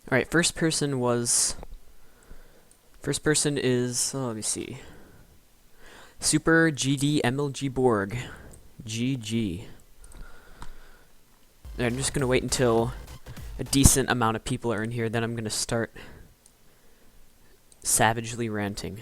Alright, first person is, oh, let me see. Super GD MLG Borg. GG. I'm just gonna wait until a decent amount of people are in here, then I'm gonna start savagely ranting.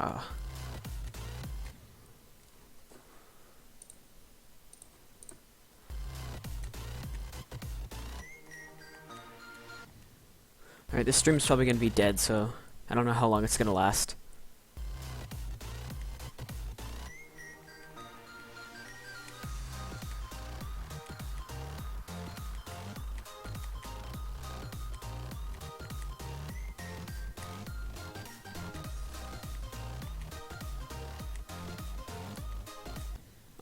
Ah. Alright, this stream's probably gonna be dead, so I don't know how long it's gonna last.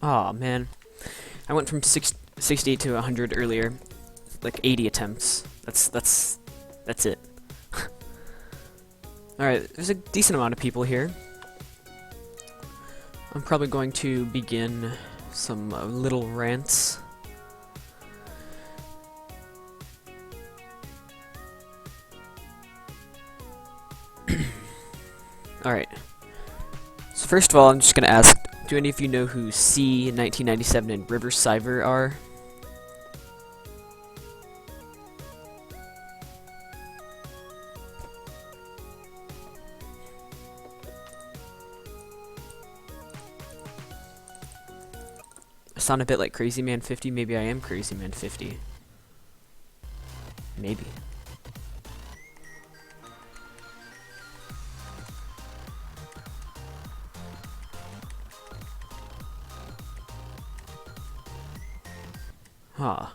Aw, man. I went from 68 to 100 earlier. Like 80 attempts. That's it. Alright, there's a decent amount of people here. I'm probably going to begin some little rants. Alright. So first of all, I'm just gonna ask, do any of you know who C, 1997, and River Cyver are? I sound a bit like Crazy Man 50. Maybe I am Crazy Man 50. Maybe. Huh.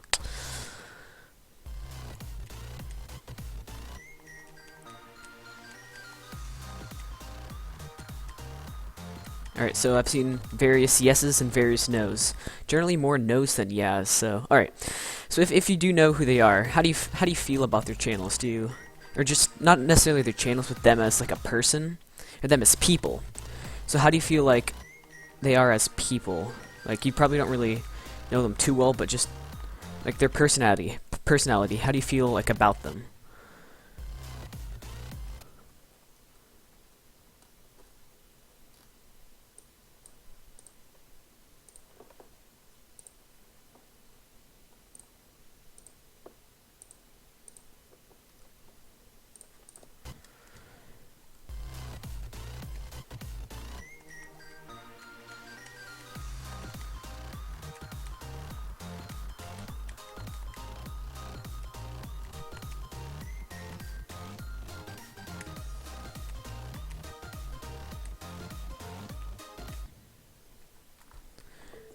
Alright, so I've seen various yeses and various nos. Generally more nos than yes, so... Alright, so if you do know who they are, how do you feel about their channels? Do you... Or just, not necessarily their channels, but them as like a person? Or them as people? So how do you feel like they are as people? Like, you probably don't really know them too well, but just, like, their personality, how do you feel, like, about them?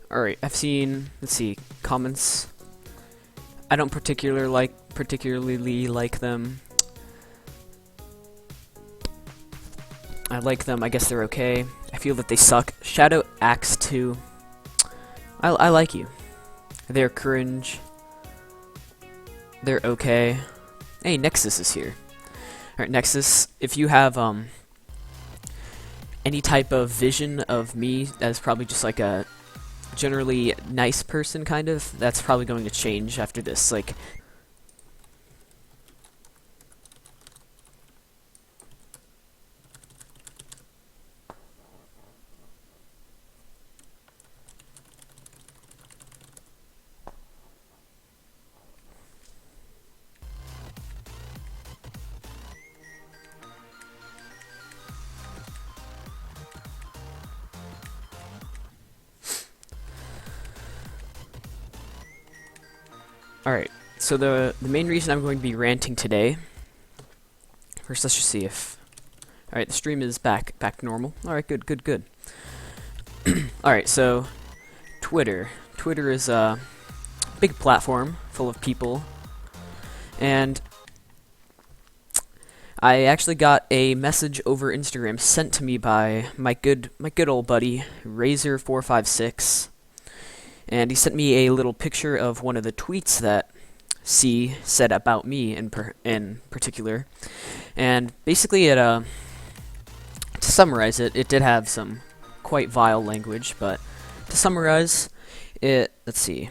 Alright, I've seen, let's see, comments. I don't particularly like them. I like them, I guess they're okay. I feel that they suck. Shoutout Axe 2. I like you. They're cringe. They're okay. Hey, Nexus is here. Alright, Nexus, if you have, any type of vision of me as probably just like a generally nice person, kind of, that's probably going to change after this. Like, alright, so the main reason I'm going to be ranting today... First, let's just see if... Alright, the stream is back to normal. Alright, good. Alright, so... Twitter. Twitter is, big platform full of people, and I actually got a message over Instagram sent to me by my good old buddy Razor456, and he sent me a little picture of one of the tweets that C said about me in particular, and basically to summarize it, it did have some quite vile language, but to summarize it, let's see,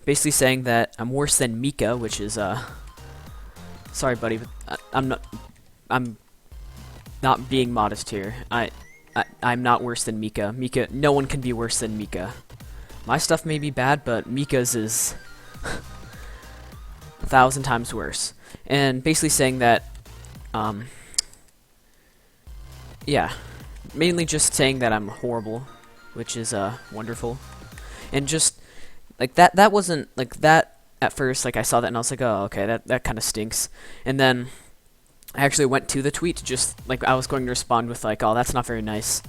basically saying that I'm worse than Mika, which is sorry buddy, but I'm not being modest here. I'm not worse than Mika. No one can be worse than Mika. My stuff may be bad, but Mika's is 1,000 times worse. And basically saying that, yeah, mainly just saying that I'm horrible, which is wonderful. And just like that wasn't like that at first. Like I saw that and I was like, oh, okay, that kind of stinks. And then I actually went to the tweet, just like I was going to respond with like, oh, that's not very nice.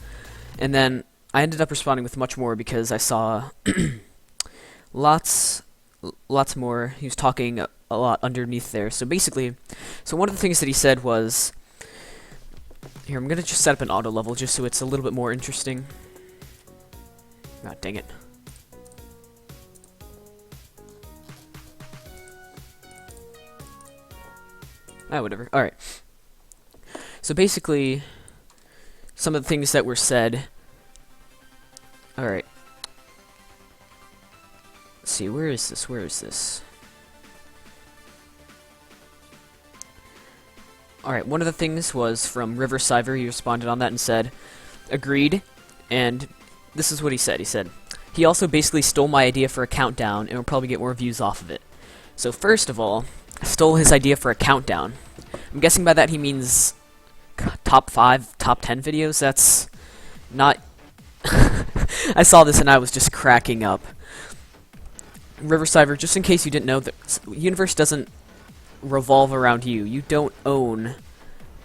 And then I ended up responding with much more because I saw lots more. He was talking a lot underneath there. So basically, one of the things that he said was, here, I'm gonna just set up an auto level just so it's a little bit more interesting. Ah, dang it. Ah, whatever. Alright. So basically, some of the things that were said. Alright. Let's see, where is this? Alright, one of the things was from River Cyver. He responded on that and said, agreed. And this is what he said. He said, he also basically stole my idea for a countdown and will probably get more views off of it. So first of all, I stole his idea for a countdown. I'm guessing by that he means top 5, top 10 videos. That's not... I saw this and I was just cracking up. River Cyver, just in case you didn't know, the universe doesn't revolve around you. You don't own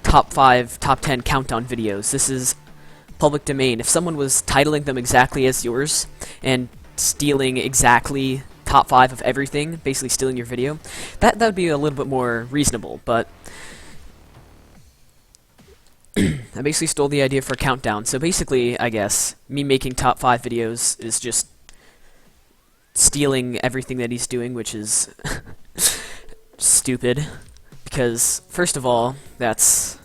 top 5, top 10 countdown videos. This is public domain. If someone was titling them exactly as yours and stealing exactly top 5 of everything, basically stealing your video, that would be a little bit more reasonable, but I basically stole the idea for a countdown. So basically, I guess, me making top 5 videos is just stealing everything that he's doing, which is stupid, because first of all, it's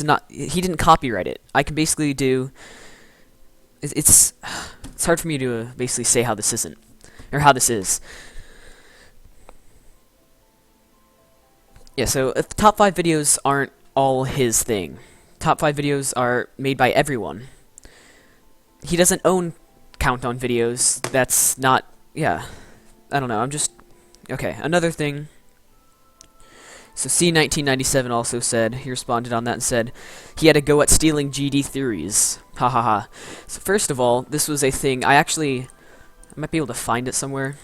not, he didn't copyright it. I can basically do, it's hard for me to basically say how this isn't, or how this is. Yeah, so top 5 videos aren't all his thing. Top 5 videos are made by everyone. He doesn't own countdown videos. That's not, yeah, I don't know, I'm just, okay, another thing. So C1997 also said, he responded on that and said, he had a go at stealing GD theories. Ha ha ha. So first of all, this was a thing, I might be able to find it somewhere.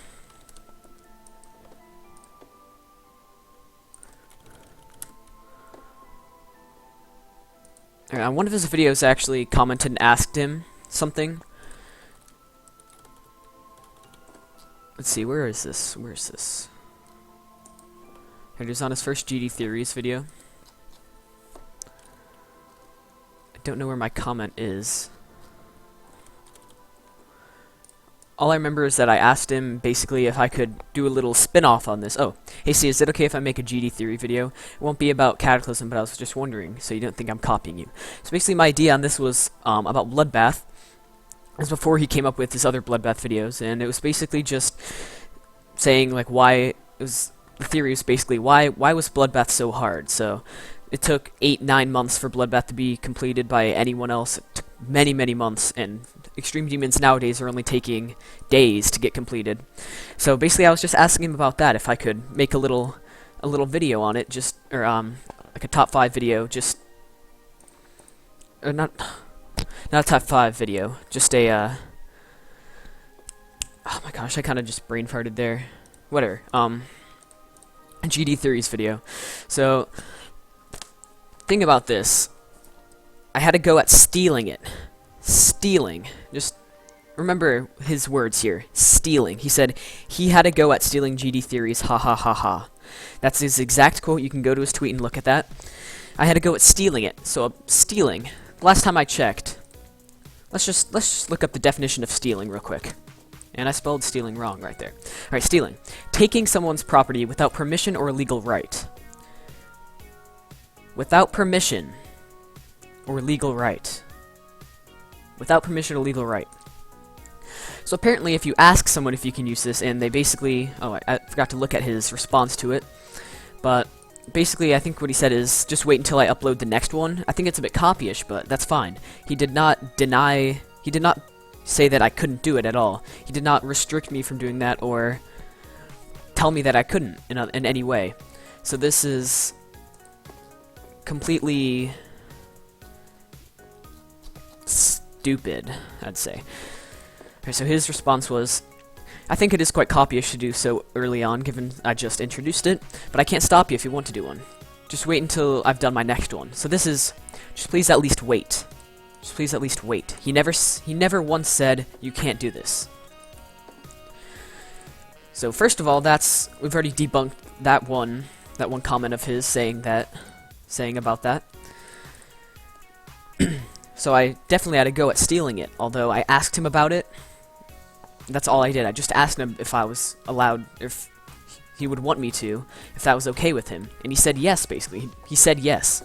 On one of his videos, I actually commented and asked him something. Let's see, where is this? Here it is on his first GD Theories video. I don't know where my comment is. All I remember is that I asked him basically if I could do a little spin-off on this. Oh, hey C, is it okay if I make a GD Theory video? It won't be about Cataclysm, but I was just wondering, so you don't think I'm copying you. So basically my idea on this was about Bloodbath. This was before he came up with his other Bloodbath videos, and it was basically just saying like the theory was basically why was Bloodbath so hard? So it took 8-9 months for Bloodbath to be completed by anyone else. It took many months, and Extreme Demons nowadays are only taking days to get completed. So basically I was just asking him about that, if I could make a little video on it, just, or like a top 5 video, just, or not a top 5 video, just a oh my gosh, I kinda just brain farted there. Whatever, a GD Theories video. So, thing about this, I had to go at stealing it. Stealing. Just remember his words here, stealing. He said he had a go at stealing GD theories, ha ha ha ha. That's his exact quote. You can go to his tweet and look at that. I had a go at stealing it. So stealing. Last time I checked, let's just look up the definition of stealing real quick. And I spelled stealing wrong right there. Alright, stealing. Taking someone's property without permission or legal right. Without permission or legal right. Without permission or legal right. So apparently if you ask someone if you can use this, and they basically... Oh, I forgot to look at his response to it. But basically I think what he said is, just wait until I upload the next one. I think it's a bit copyish, but that's fine. He did not deny... He did not say that I couldn't do it at all. He did not restrict me from doing that or tell me that I couldn't in any way. So this is completely stupid, I'd say. Okay, so his response was, I think it is quite copyish to do so early on, given I just introduced it, but I can't stop you if you want to do one. Just wait until I've done my next one. So this is, just please at least wait. Just please at least wait. He never once said, you can't do this. So first of all, we've already debunked that one comment of his saying about that. So I definitely had a go at stealing it, although I asked him about it. That's all I did. I just asked him if I was allowed, if he would want me to, if that was okay with him. And he said yes, basically. He said yes.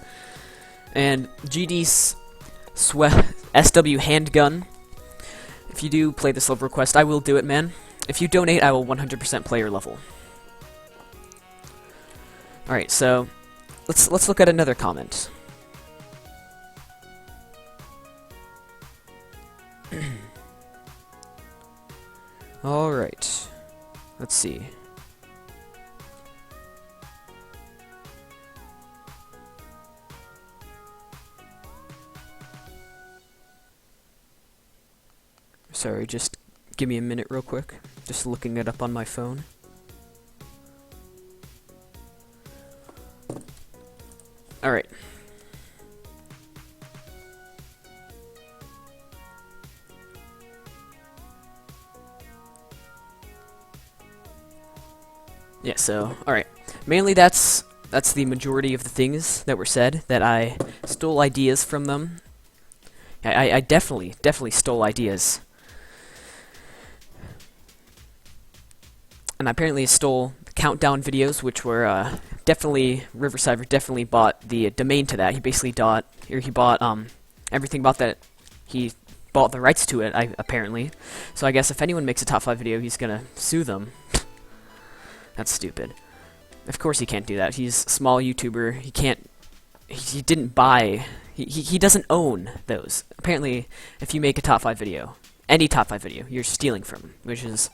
And GD's SW handgun, if you do play this level request, I will do it, man. If you donate, I will 100% play your level. Alright, so let's look at another comment. Alright, let's see. Sorry, just give me a minute real quick. Just looking it up on my phone. Alright. Yeah, so, alright. Mainly that's the majority of the things that were said, that I stole ideas from them. I definitely stole ideas. And I apparently stole countdown videos, which were definitely Riverside definitely bought the domain to that. He basically bought everything about that. He bought the rights to it, apparently. So I guess if anyone makes a top 5 video, he's gonna sue them. That's stupid. Of course he can't do that. He's a small YouTuber. He can't. He didn't buy. He doesn't own those. Apparently, if you make a top 5 video, any top 5 video, you're stealing from him, which is.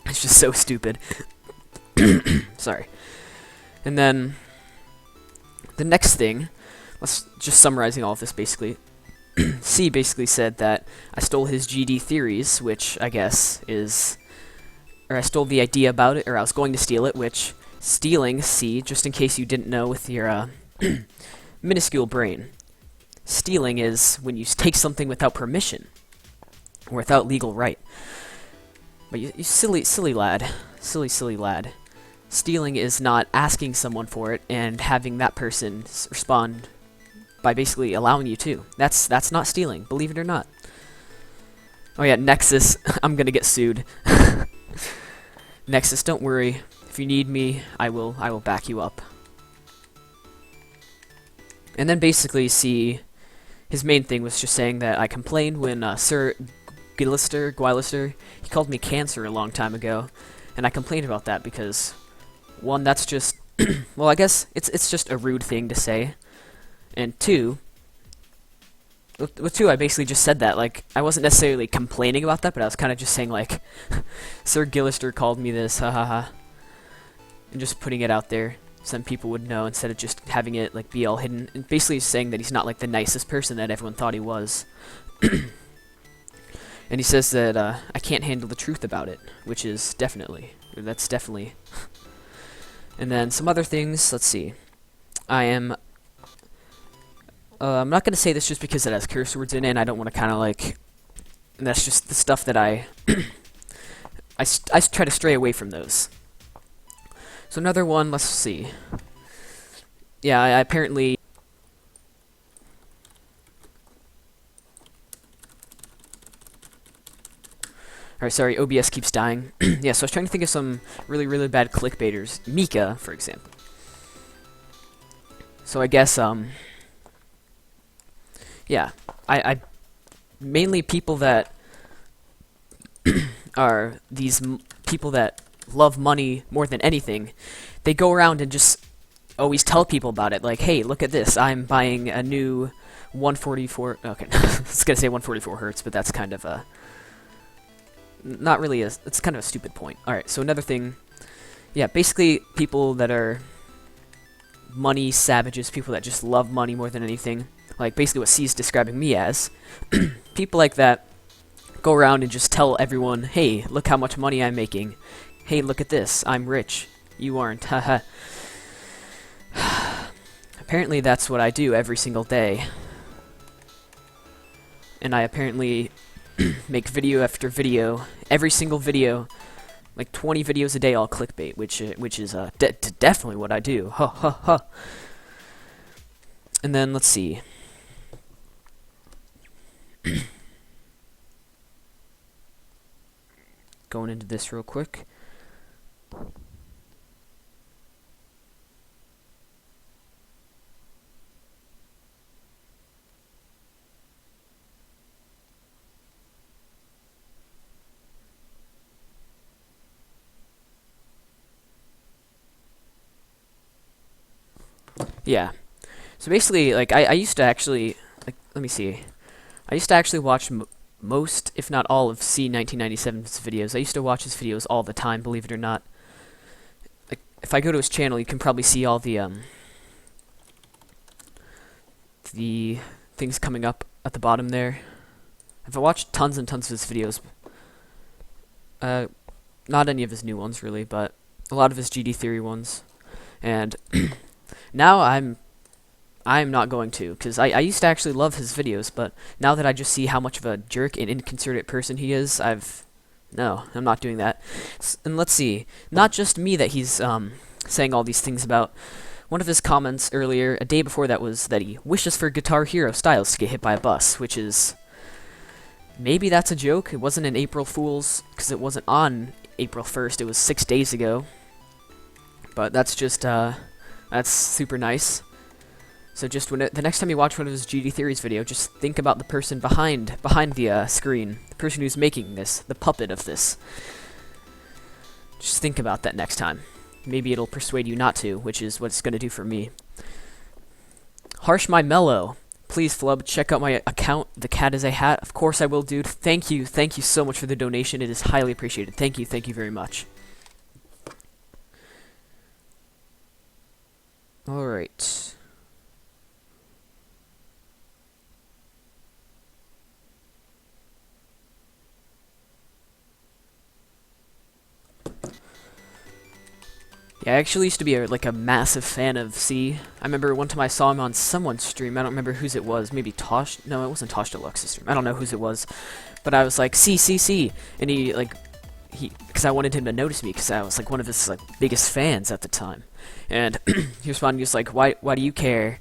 It's just so stupid. Sorry. And then the next thing, let's just summarizing all of this basically. C basically said that I stole his GD theories, which I guess is, or I stole the idea about it, or I was going to steal it, which stealing, C, just in case you didn't know with your minuscule brain. Stealing is when you take something without permission or without legal right. But you silly lad. Silly lad. Stealing is not asking someone for it and having that person respond by basically allowing you to. That's not stealing, believe it or not. Oh yeah, Nexus. I'm gonna get sued. Nexus, don't worry. If you need me, I will back you up. And then basically, see, his main thing was just saying that I complained when Sir Guilister, he called me cancer a long time ago, and I complained about that because, one, that's just, well, I guess it's just a rude thing to say, and two, I basically just said that, like, I wasn't necessarily complaining about that, but I was kind of just saying, like, Sir Guilister called me this, ha ha ha, and just putting it out there. Some people would know instead of just having it, like, be all hidden, and basically saying that he's not, like, the nicest person that everyone thought he was. And he says that I can't handle the truth about it, which is that's definitely. And then some other things, let's see. I'm not going to say this just because it has curse words in it, and I don't want to kind of like And that's just the stuff that I I try to stray away from those. So another one, let's see. Yeah, I apparently... Alright, sorry, OBS keeps dying. Yeah, so I was trying to think of some really, really bad clickbaiters. Mika, for example. So I guess, yeah, I mainly people that are these people that love money more than anything. They go around and just always tell people about it, like, hey, look at this, I'm buying a new 144, okay, I was gonna say 144 hertz, but that's kind of a, not really a, it's kind of a stupid point. Alright, so another thing, yeah, basically people that are money savages, people that just love money more than anything, like basically what C's describing me as, people like that go around and just tell everyone, hey, look how much money I'm making, hey, look at this, I'm rich, you aren't, haha. Apparently that's what I do every single day. And I apparently make video after video, every single video, like 20 videos a day, all clickbait, which is definitely what I do. Ha ha ha. And then let's see. Going into this real quick. Yeah. So basically, like, I used to actually, like, let me see. I used to actually watch most, if not all, of C1997's videos. I used to watch his videos all the time, believe it or not. Like, if I go to his channel, you can probably see all the things coming up at the bottom there. I've watched tons and tons of his videos. Not any of his new ones, really, but a lot of his GD Theory ones. And now I'm not going to, because I used to actually love his videos, but now that I just see how much of a jerk and inconsiderate person he is, no, I'm not doing that. And let's see, not just me that he's saying all these things about. One of his comments earlier, a day before that, was that he wishes for Guitar Hero Styles to get hit by a bus, which is, maybe that's a joke. It wasn't an April Fool's, because it wasn't on April 1st, it was 6 days ago. But that's just, that's super nice. So just when the next time you watch one of his GD Theories video, just think about the person behind the screen, the person who's making this, the puppet of this. Just think about that next time. Maybe it'll persuade you not to, which is what it's going to do for me. Harsh My Mellow. Please, Flub, check out my account. The cat is a hat. Of course I will, dude. Thank you so much for the donation. It is highly appreciated. Thank you very much. Alright. Yeah, I actually used to be a massive fan of C. I remember one time I saw him on someone's stream. I don't remember whose it was. Maybe Tosh? No, it wasn't Tosh Deluxe's stream. I don't know whose it was. But I was like, C. And because I wanted him to notice me, because I was like one of his biggest fans at the time. And he responded, he was like, why do you care?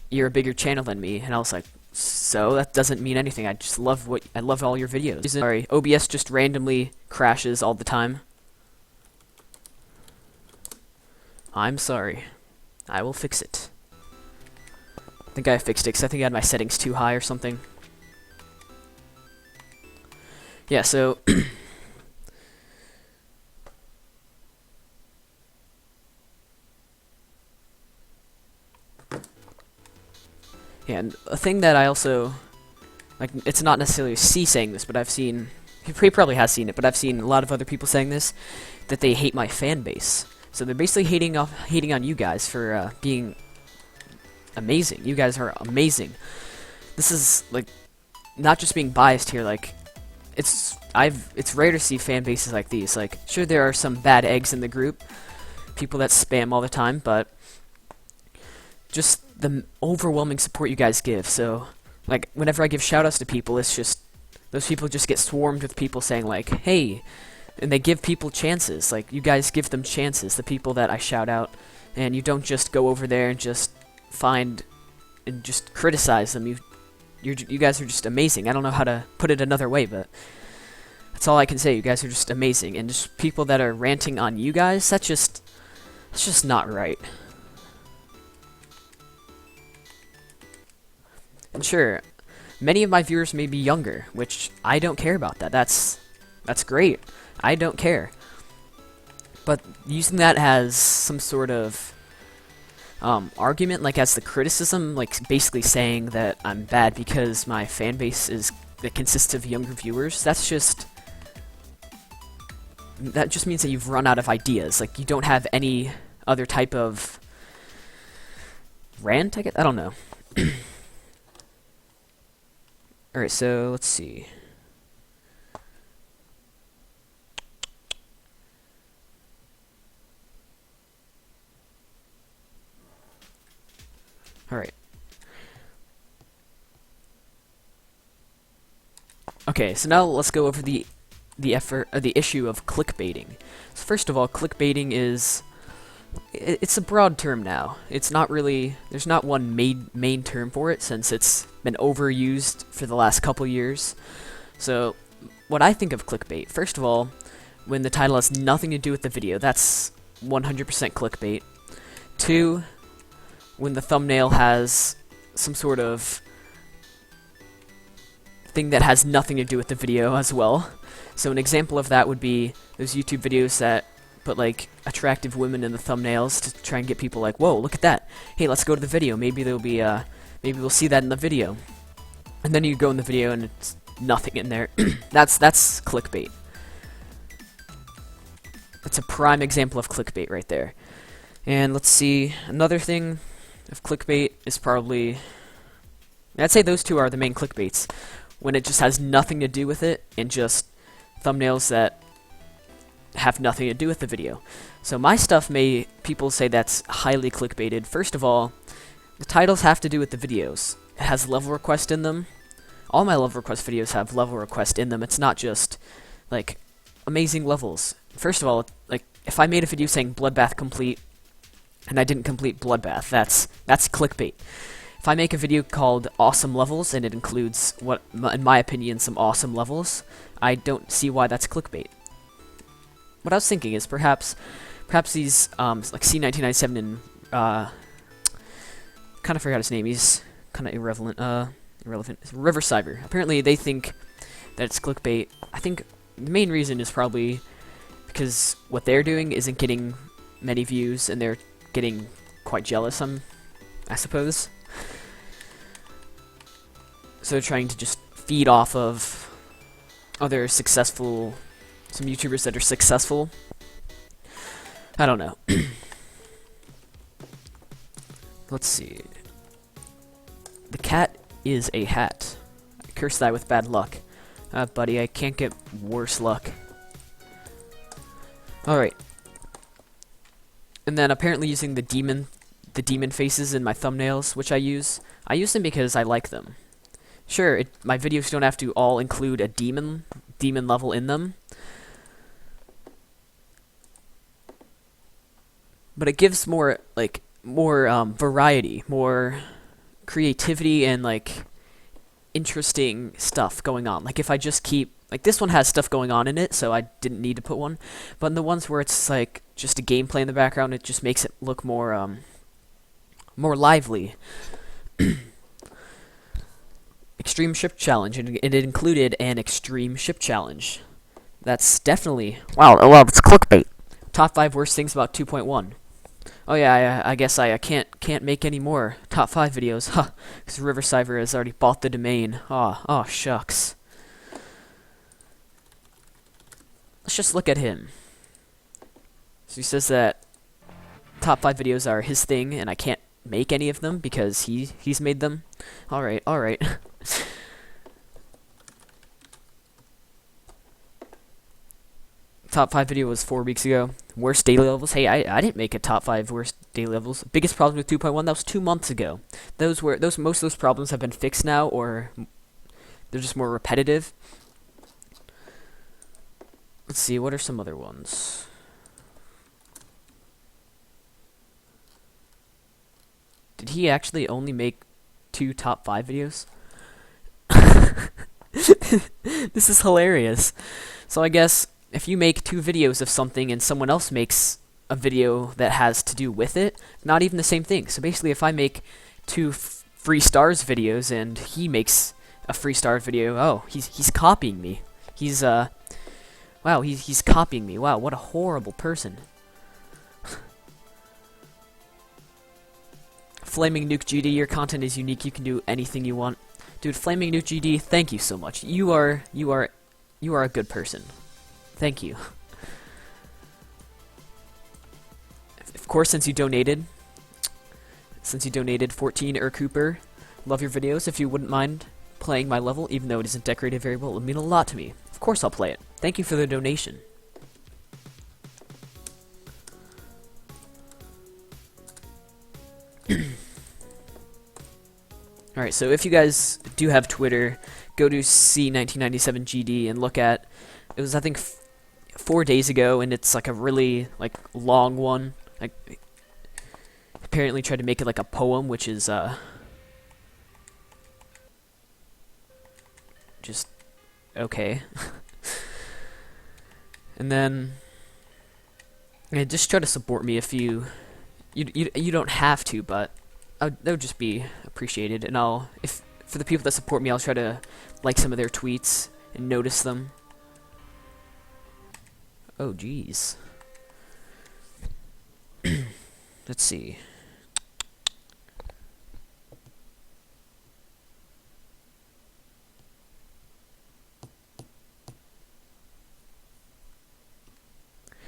You're a bigger channel than me. And I was like, so that doesn't mean anything. I just love I love all your videos. Sorry, OBS just randomly crashes all the time. I'm sorry. I will fix it. I think I fixed it because I think I had my settings too high or something. Yeah, so yeah, and a thing that I also it's not necessarily C saying this, but I've seen, he probably has seen it, but I've seen a lot of other people saying this, that they hate my fan base. So they're basically hating on you guys for being amazing. You guys are amazing. This is not just being biased here. It's rare to see fan bases like these. Sure, there are some bad eggs in the group, people that spam all the time, but just the overwhelming support you guys give. So whenever I give shoutouts to people, it's just those people just get swarmed with people saying like, hey, and they give people chances. Like, you guys give them chances, the people that I shout out, and you don't just go over there and just find and just criticize them. You guys are just amazing. I don't know how to put it another way, but that's all I can say. You guys are just amazing, and just people that are ranting on you guys, that's just not right. And sure, many of my viewers may be younger, which I don't care about that. That's great. I don't care. But using that as some sort of argument, like as the criticism, like basically saying that I'm bad because my fan base that consists of younger viewers, that just means that you've run out of ideas. Like, you don't have any other type of rant, I guess? I don't know. Alright, so let's see. Alright. Okay, so now let's go over the issue of clickbaiting. So first of all, clickbaiting it's a broad term now. It's not really, there's not one main term for it, since it's been overused for the last couple years. So what I think of clickbait, first of all, when the title has nothing to do with the video, that's 100% clickbait. 2, when the thumbnail has some sort of thing that has nothing to do with the video as well. So an example of that would be those YouTube videos that put like attractive women in the thumbnails to try and get people like, whoa, look at that. Hey, let's go to the video. Maybe there'll be maybe we'll see that in the video. And then you go in the video and it's nothing in there. That's clickbait. That's a prime example of clickbait right there. And let's see, another thing of clickbait is probably, I'd say those two are the main clickbaits, when it just has nothing to do with it and just thumbnails that have nothing to do with the video. So my stuff, people say that's highly clickbaited. First of all, the titles have to do with the videos. It has level request in them. All my level request videos have level request in them. It's not just like amazing levels. First of all, like if I made a video saying Bloodbath complete and I didn't complete Bloodbath, that's clickbait. If I make a video called Awesome Levels and it includes what, in my opinion, some awesome levels, I don't see why that's clickbait. What I was thinking is perhaps these like C1997 and kind of forgot his name. He's kind of irrelevant. River Cyber. Apparently, they think that it's clickbait. I think the main reason is probably because what they're doing isn't getting many views, and they're getting quite jealous. I suppose. So they're trying to just feed off of other some YouTubers that are successful. I don't know. Let's see. The cat is a hat. I curse that with bad luck. Buddy, I can't get worse luck. Alright. And then apparently using the demon faces in my thumbnails, which I use them because I like them. Sure, my videos don't have to all include a demon level in them, but it gives more variety, more creativity, and like interesting stuff going on. Like if I just keep, like this one has stuff going on in it, so I didn't need to put one. But in the ones where it's like just a gameplay in the background, it just makes it look more lively. Extreme ship challenge, and it included an extreme ship challenge. That's definitely well, it's clickbait. Top 5 worst things about 2.1. Oh yeah, I guess I can't make any more top 5 videos, huh? Because River Cyber has already bought the domain. Oh shucks. Let's just look at him. So he says that top 5 videos are his thing, and I can't make any of them because he's made them. All right. Top 5 video was 4 weeks ago. Worst daily levels. Hey, I didn't make a top 5 worst daily levels. Biggest problem with 2.1. That was 2 months ago. Most of those problems have been fixed now, or They're just more repetitive. Let's see, what are some other ones? Did he actually only make 2 top 5 videos? This is hilarious. So I guess if you make 2 videos of something and someone else makes a video that has to do with it, not even the same thing. So basically, if I make 2 free stars videos and he makes a free star video, oh, he's copying me. He's wow, he's copying me. Wow, what a horrible person. Flaming Nuke GD, your content is unique. You can do anything you want. Dude, Flaming Nuke GD, thank you so much. You are a good person. Thank you. Of course, since you donated 14 Cooper, love your videos. If you wouldn't mind playing my level, even though it isn't decorated very well, it would mean a lot to me. Of course I'll play it. Thank you for the donation. Alright, so if you guys do have Twitter, go to C1997GD and look at, it was I think 4 days ago, and it's like a really long one. Like, apparently tried to make it like a poem, which is just okay. And then just try to support me if you don't have to, but that would just be appreciated. And if for the people that support me, I'll try to like some of their tweets and notice them. Oh jeez. Let's see.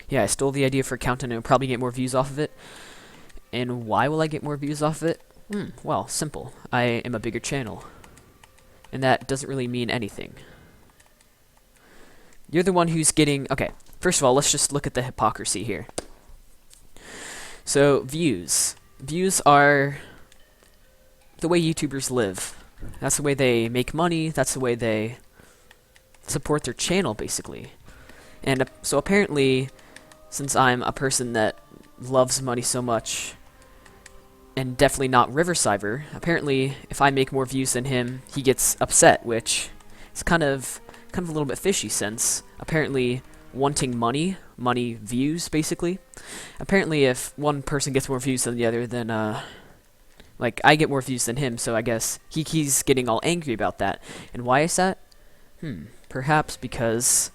Yeah, I stole the idea for content and will probably get more views off of it. And why will I get more views off of it? Well, simple. I am a bigger channel. And that doesn't really mean anything. You're the one who's getting... Okay, first of all, let's just look at the hypocrisy here. So, views. Views are the way YouTubers live. That's the way they make money. That's the way they support their channel, basically. And so apparently, since I'm a person that loves money so much, and definitely not Riversiver, apparently if I make more views than him, he gets upset, which is kind of a little bit fishy, since apparently wanting money views, basically. Apparently if one person gets more views than the other, then like I get more views than him, so I guess he's getting all angry about that. And why is that? Perhaps because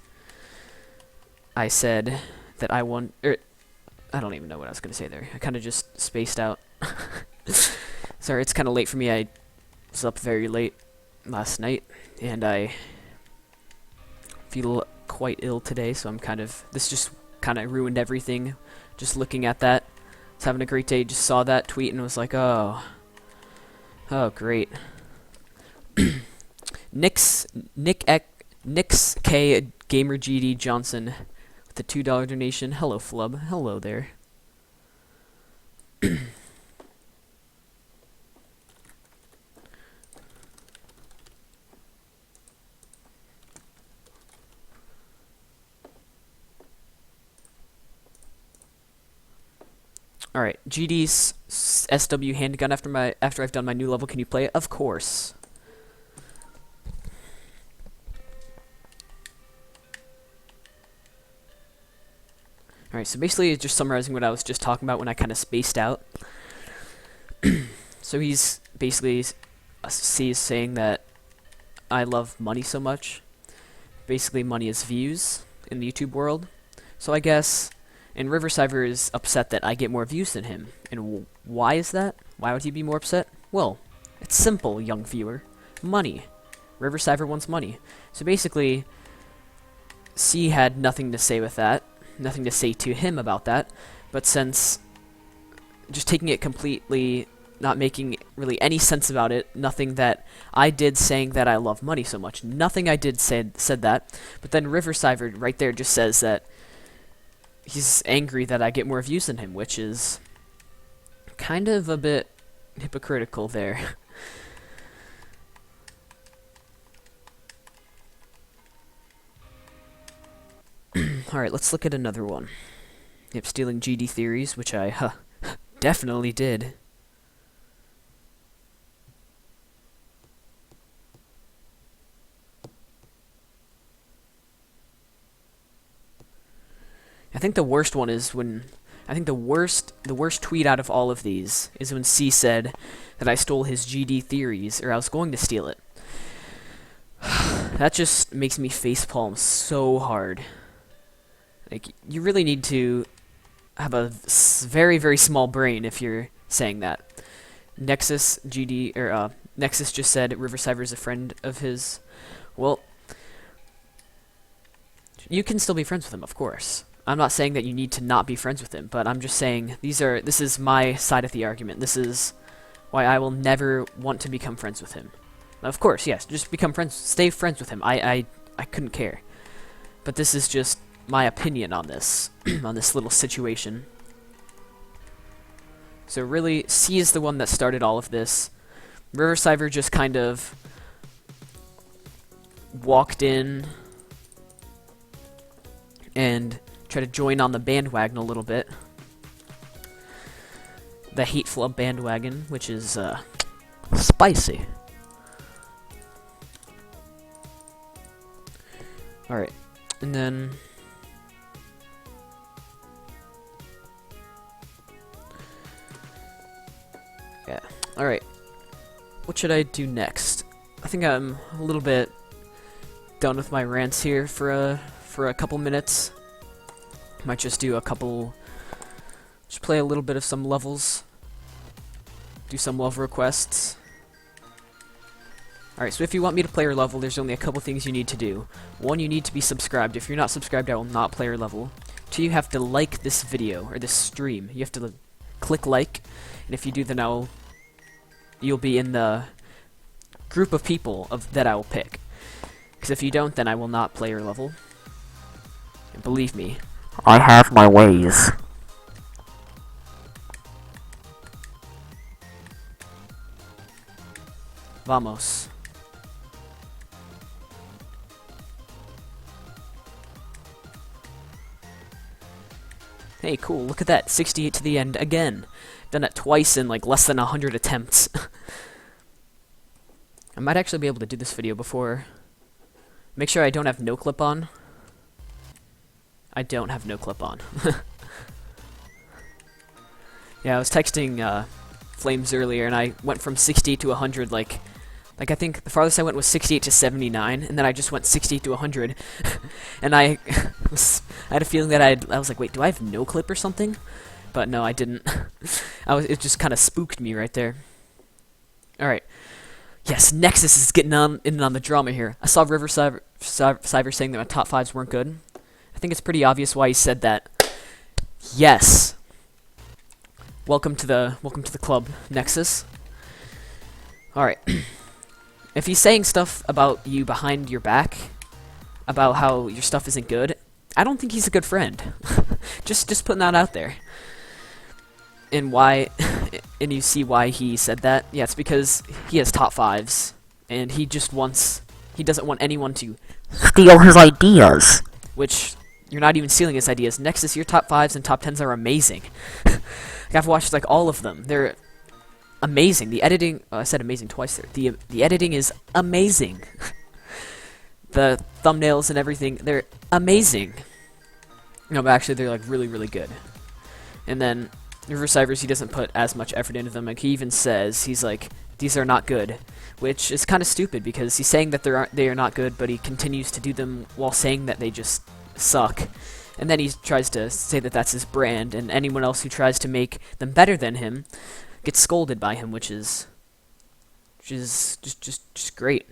I said that I want, I don't even know what I was going to say there. I kind of just spaced out. Sorry, it's kind of late for me. I was up very late last night, and I feel quite ill today, so this just kind of ruined everything. Just looking at that. I was having a great day, just saw that tweet and was like, oh great. Nick K Gamer GD Johnson with the $2 donation. Hello Flub. Hello there. Alright, GD's SW handgun after I've done my new level. Can you play it? Of course. Alright, so basically just summarizing what I was just talking about when I kind of spaced out. So he's basically saying that I love money so much. Basically money is views in the YouTube world. So I guess... And Riversiver is upset that I get more views than him. And why is that? Why would he be more upset? Well, it's simple, young viewer. Money. Riversiver wants money. So basically, C had nothing to say with that. Nothing to say to him about that. But since just taking it completely, not making really any sense about it, nothing that I did saying that I love money so much. Nothing I did said that. But then Riversiver right there just says that he's angry that I get more views than him, which is kind of a bit hypocritical there. Alright, let's look at another one. Yep, stealing GD theories, which I definitely did. I think the worst one is when the worst tweet out of all of these is when C said that I stole his GD theories, or I was going to steal it. That just makes me facepalm so hard. Like, you really need to have a very, very small brain if you're saying that. Nexus GD, or Nexus just said Riversiver is a friend of his. Well, you can still be friends with him, of course. I'm not saying that you need to not be friends with him, but I'm just saying this is my side of the argument. This is why I will never want to become friends with him. Of course, yes, just become friends, stay friends with him. I couldn't care. But this is just my opinion on this, on this little situation. So really, C is the one that started all of this. Riversiver just kind of walked in and try to join on the bandwagon a little bit. The hate Flub bandwagon, which is spicy. Alright, and then yeah, alright. What should I do next? I think I'm a little bit done with my rants here for a couple minutes. Might just do just play a little bit of some levels, do some love requests. Alright, so if you want me to play your level, there's only a couple things you need to do. One, you need to be subscribed. If you're not subscribed, I will not play your level. Two, you have to like this video, or this stream. You have to click like, and if you do, then you'll be in the group of people that I will pick. Because if you don't, then I will not play your level. And believe me, I have my ways. Vamos. Hey, cool, look at that, 68 to the end again. Done that twice in like less than 100 attempts. I might actually be able to do this video before. Make sure I don't have no clip on. I don't have no clip on. Yeah, I was texting Flames earlier, and I went from 68 to 100, like I think the farthest I went was 68 to 79, and then I just went 68 to 100, and I had a feeling that I was like, wait, do I have no clip or something? But no, I didn't. It just kind of spooked me right there. All right. Yes, Nexus is getting in on the drama here. I saw Riversiver saying that my top 5s weren't good. I think it's pretty obvious why he said that. Yes. Welcome to the club, Nexus. All right. If he's saying stuff about you behind your back, about how your stuff isn't good, I don't think he's a good friend. just putting that out there. And why? And you see why he said that? Yeah, it's because he has top 5s, and he doesn't want anyone to steal his ideas. Which, you're not even stealing his ideas. Nexus, your top 5s and top 10s are amazing. I've watched like all of them. They're amazing. The editing, I said amazing twice there. The editing is amazing. The thumbnails and everything, they're amazing. No, but actually they're like really, really good. And then Riversivers, he doesn't put as much effort into them. Like he even says, he's like, these are not good, which is kind of stupid because he's saying that they are not good, but he continues to do them while saying that they just suck. And then he tries to say that that's his brand, and anyone else who tries to make them better than him gets scolded by him, which is just great.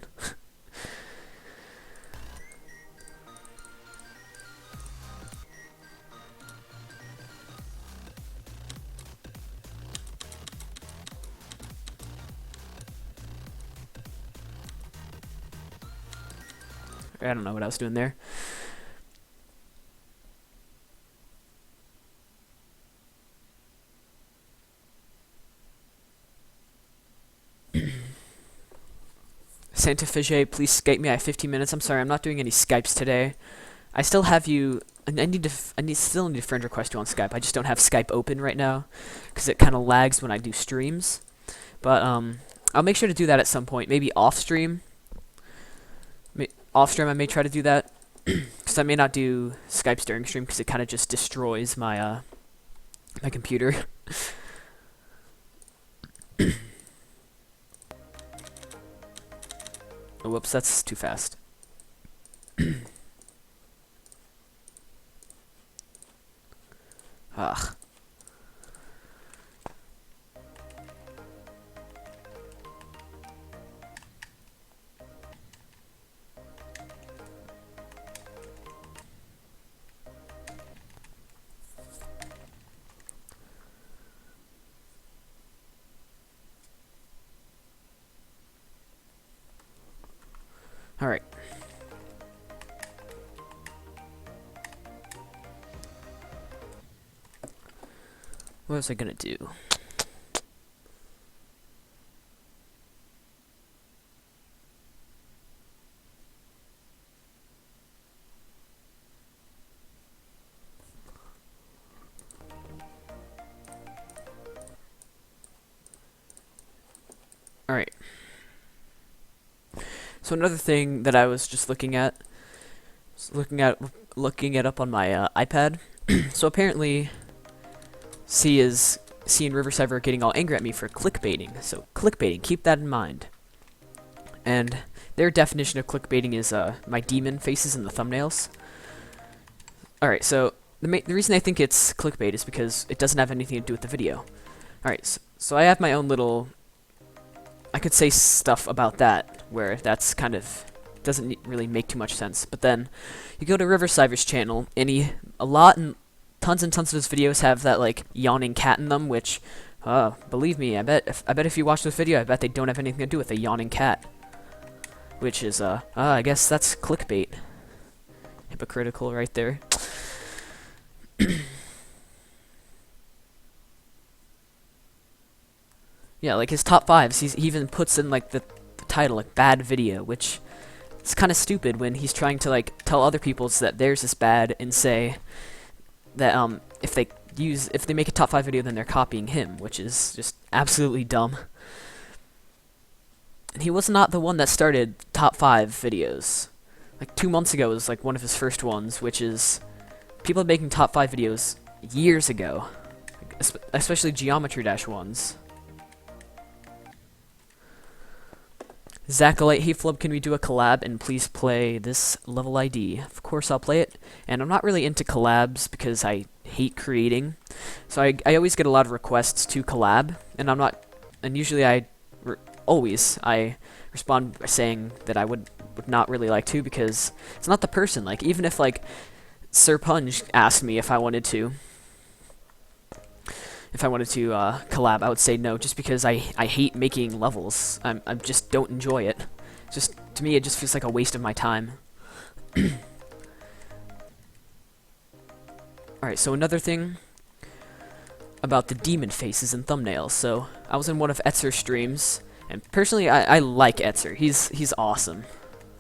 I don't know what I was doing there. Santa Fige, please Skype me. I have 15 minutes. I'm sorry, I'm not doing any Skypes today. I still have you I still need a friend request you on Skype. I just don't have Skype open right now because it kind of lags when I do streams. But I'll make sure to do that at some point. Maybe off stream. Off stream, I may try to do that because I may not do Skype during stream because it kind of just destroys my my computer. Oh, whoops, that's too fast. Ugh. All right. What was I gonna do? All right. So another thing that I was just looking at it up on my iPad. So apparently, C and Riverside are getting all angry at me for clickbaiting. So clickbaiting, keep that in mind. And their definition of clickbaiting is my demon faces in the thumbnails. All right, so the reason I think it's clickbait is because it doesn't have anything to do with the video. All right, so I have my own little. I could say stuff about that where that's kind of doesn't really make too much sense. But then you go to Riverside's channel, and tons and tons of his videos have that like yawning cat in them, which, believe me, I bet if you watch this video, I bet they don't have anything to do with a yawning cat. Which is I guess that's clickbait. Hypocritical right there. Yeah, like his top fives, he even puts in like the title, like bad video, which is kind of stupid when he's trying to like tell other people that theirs is bad and say that if they make a top 5 video, then they're copying him, which is just absolutely dumb. And he was not the one that started top 5 videos. Like 2 months ago was like one of his first ones, which is people making top 5 videos years ago, especially Geometry Dash ones. Zacholite, hey Flub, can we do a collab and please play this level ID? Of course I'll play it, and I'm not really into collabs because I hate creating, so I always get a lot of requests to collab, and usually I respond by saying that I would not really like to because it's not the person. Like even if like Sir Punj asked me if I wanted to collab, I would say no, just because I hate making levels. I just don't enjoy it. Just to me, it just feels like a waste of my time. Alright, so another thing about the demon faces and thumbnails. So I was in one of Etzer's streams, and personally, I like Etzer. He's awesome.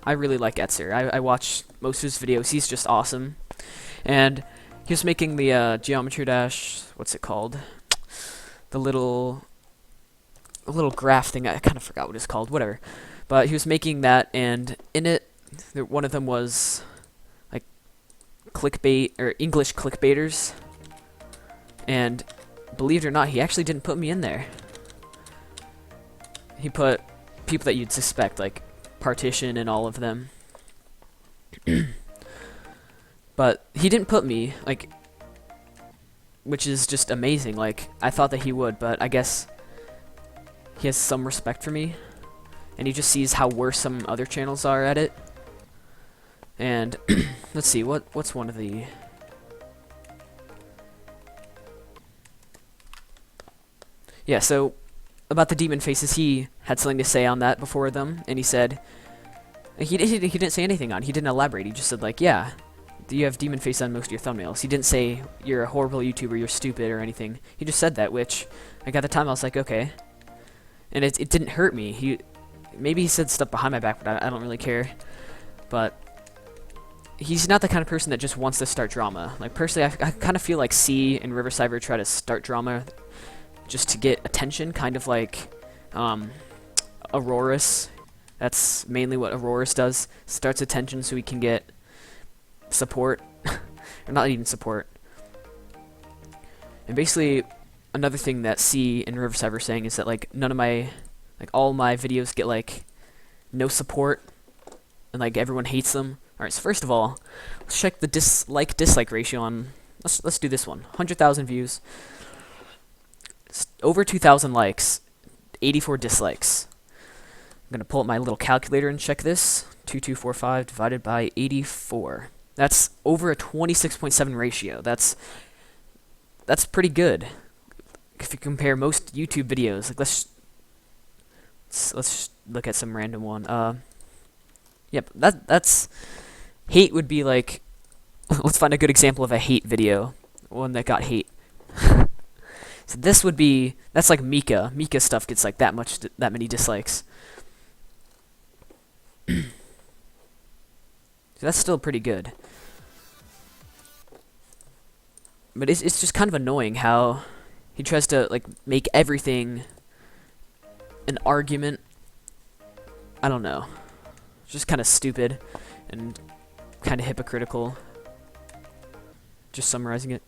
I really like Etzer. I watch most of his videos. He's just awesome. And he was making the Geometry Dash. What's it called? The little graph thing. I kind of forgot what it's called. Whatever. But he was making that, and in it, one of them was like clickbait or English clickbaiters. And believe it or not, he actually didn't put me in there. He put people that you'd suspect, like Partition and all of them. But he didn't put me, like, which is just amazing. Like, I thought that he would, but I guess he has some respect for me, and he just sees how worse some other channels are at it. And let's see, what's one of the... Yeah, so about the demon faces, he had something to say on that before them, and he said... He didn't say anything on it. He didn't elaborate. He just said, like, yeah, you have demon face on most of your thumbnails. He didn't say, you're a horrible YouTuber, you're stupid, or anything. He just said that, which, like, at the time, I was like, okay. And it didn't hurt me. Maybe he said stuff behind my back, but I don't really care. But he's not the kind of person that just wants to start drama. Like, personally, I kind of feel like C and Riversiver try to start drama just to get attention, kind of like Aurorus. That's mainly what Aurorus does. Starts attention so he can get support. Or not even support. And basically, another thing that C and Riversiver are saying is that, like, all my videos get, like, no support, and, like, everyone hates them. Alright, so first of all, let's check the dislike ratio on, let's do this one. 100,000 views, over 2,000 likes, 84 dislikes. I'm gonna pull up my little calculator and check this. 2245 divided by 84. That's over a 26.7 ratio. That's pretty good. If you compare most YouTube videos, like let's look at some random one. Yep, that's hate would be like, let's find a good example of a hate video, one that got hate. So this would be, that's like Mika. Mika stuff gets like that many dislikes. So that's still pretty good. But it's just kind of annoying how he tries to, like, make everything an argument. I don't know. It's just kind of stupid and kind of hypocritical. Just summarizing it.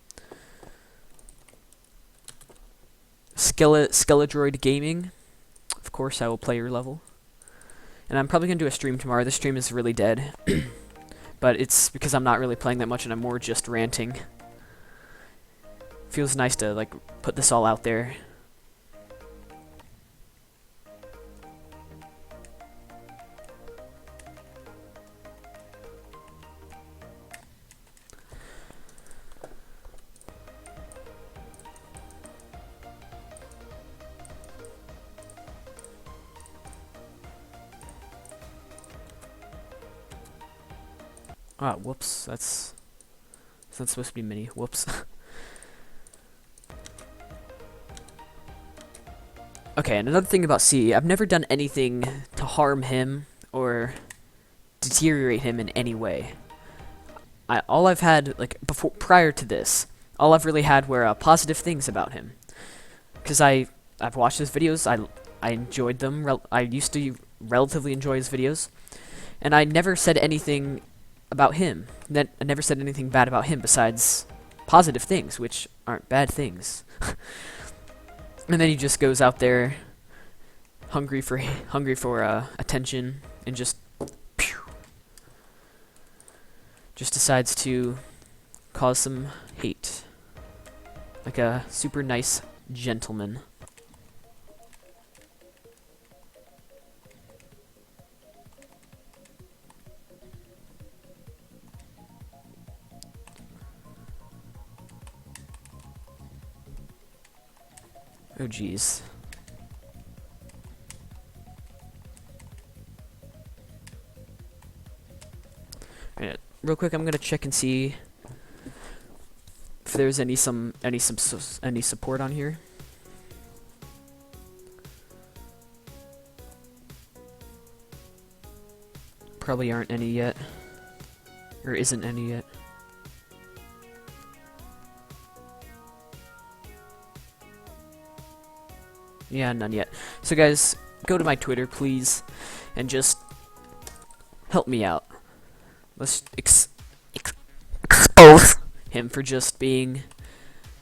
Skeledroid Gaming. Of course, I will play your level. And I'm probably going to do a stream tomorrow. This stream is really dead. But it's because I'm not really playing that much and I'm more just ranting. Feels nice to, like, put this all out there. Ah, whoops, that's not supposed to be mini. Whoops. Okay, and another thing about C, I've never done anything to harm him or deteriorate him in any way. All I've had, like, prior to this, all I've really had were positive things about him. Because I've watched his videos, I enjoyed them, I used to relatively enjoy his videos, and I never said anything about him. I never said anything bad about him besides positive things, which aren't bad things. And then he just goes out there, hungry for attention, and just decides to cause some hate, like a super nice gentleman. Oh jeez. Alright, real quick, I'm gonna check and see if there's any support on here. Probably aren't any yet, or isn't any yet. Yeah, none yet. So guys, go to my Twitter, please, and just help me out. Let's expose him for just being,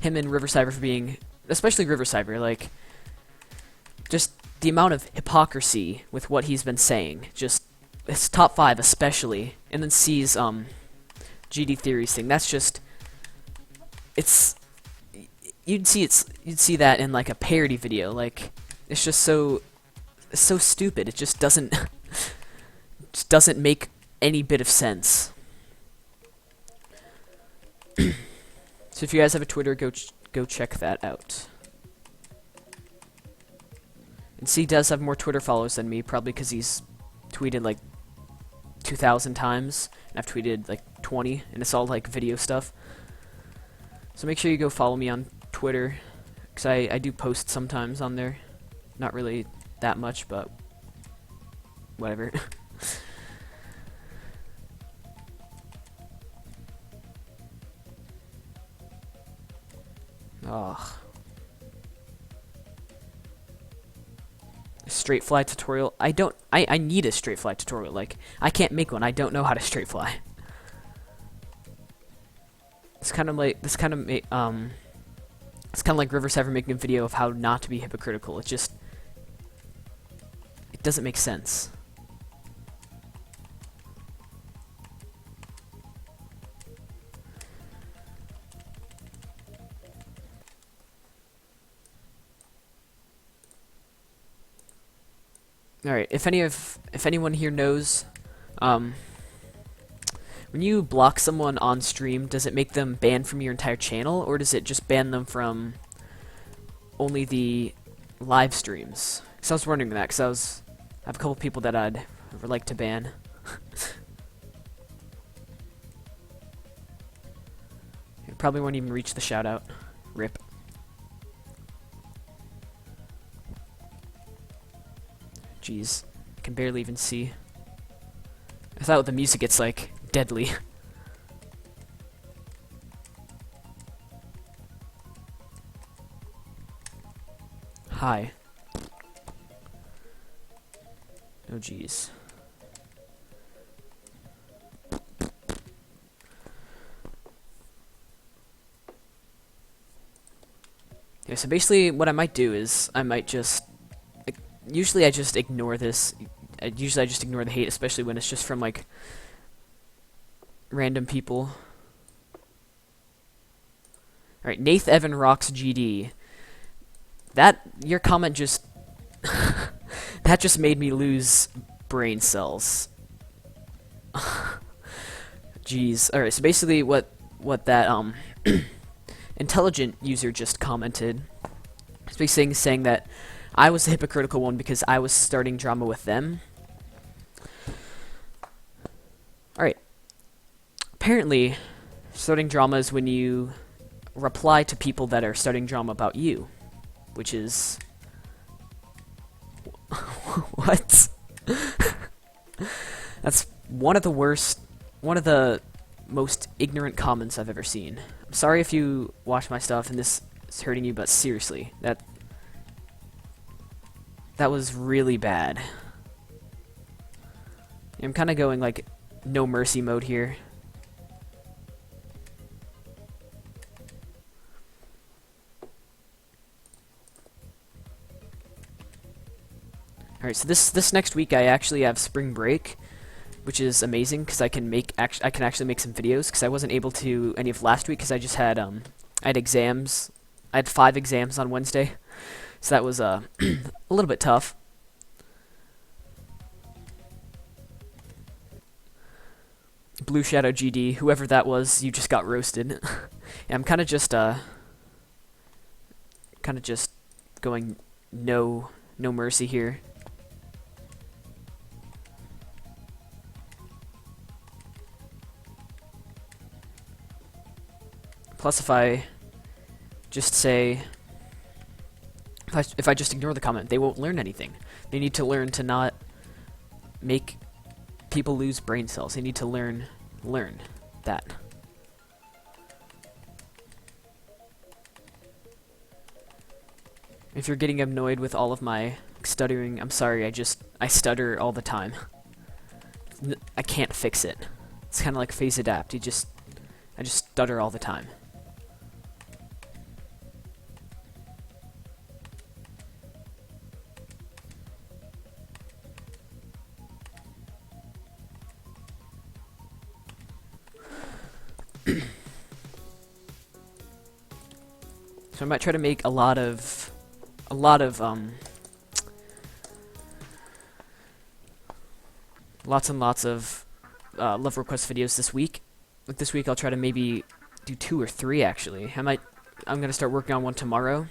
him and Riversiver for being, especially Riversiver, like, just the amount of hypocrisy with what he's been saying. Just, it's top 5 especially, and then C's, GD Theories thing. That's just, you'd see that in like a parody video. Like, it's just so stupid. It just doesn't make any bit of sense. So if you guys have a Twitter, go check that out. And C does have more Twitter followers than me, probably because he's tweeted like 2,000 times, and I've tweeted like 20, and it's all like video stuff. So make sure you go follow me on Twitter, because I do post sometimes on there. Not really that much, but whatever. Ugh. Straight fly tutorial. I need a straight fly tutorial. Like, I can't make one. I don't know how to straight fly. It's kind of like it's kind of like River Seven making a video of how not to be hypocritical. It doesn't make sense. Alright, if anyone here knows, when you block someone on stream, does it make them banned from your entire channel, or does it just ban them from only the live streams? Because I was wondering that, because I have a couple people that I'd like to ban. Probably won't even reach the shoutout. Rip. Jeez, I can barely even see. I thought with the music it's like deadly. Hi. Oh jeez. Yeah, so basically what I might do is I might just usually I just ignore this. Usually I just ignore the hate, especially when it's just from like random people. Alright, Nath Evan Rocks GD. Your comment just that just made me lose brain cells. Jeez. Alright, so basically what that intelligent user just commented is basically saying that I was the hypocritical one because I was starting drama with them. Alright. Apparently, starting drama is when you reply to people that are starting drama about you. Which is... What? That's one of the worst... One of the most ignorant comments I've ever seen. I'm sorry if you watch my stuff and this is hurting you, but seriously, that was really bad. I'm kind of going like no mercy mode here. Alright, so this next week I actually have spring break, which is amazing because I can actually make some videos because I wasn't able to any of last week because I just had I had exams. I had 5 exams on Wednesday. So that was a little bit tough. Blue Shadow GD, whoever that was, you just got roasted. Yeah, I'm kind of just going no mercy here. Plus, if I just say, if I just ignore the comment, they won't learn anything. They need to learn to not make people lose brain cells. They need to learn that. If you're getting annoyed with all of my stuttering, I'm sorry, I stutter all the time. I can't fix it. It's kind of like phase adapt. I just stutter all the time. So I might try to make a lot of lots and lots of love request videos this week. Like this week I'll try to maybe do 2 or 3 actually. I'm gonna start working on one tomorrow,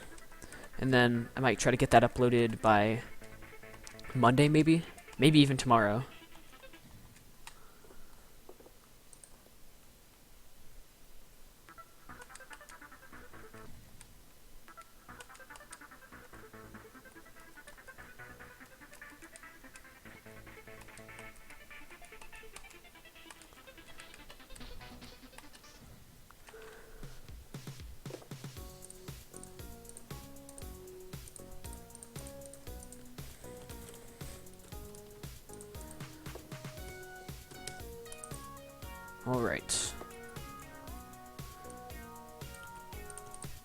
and then I might try to get that uploaded by Monday maybe even tomorrow. Alright.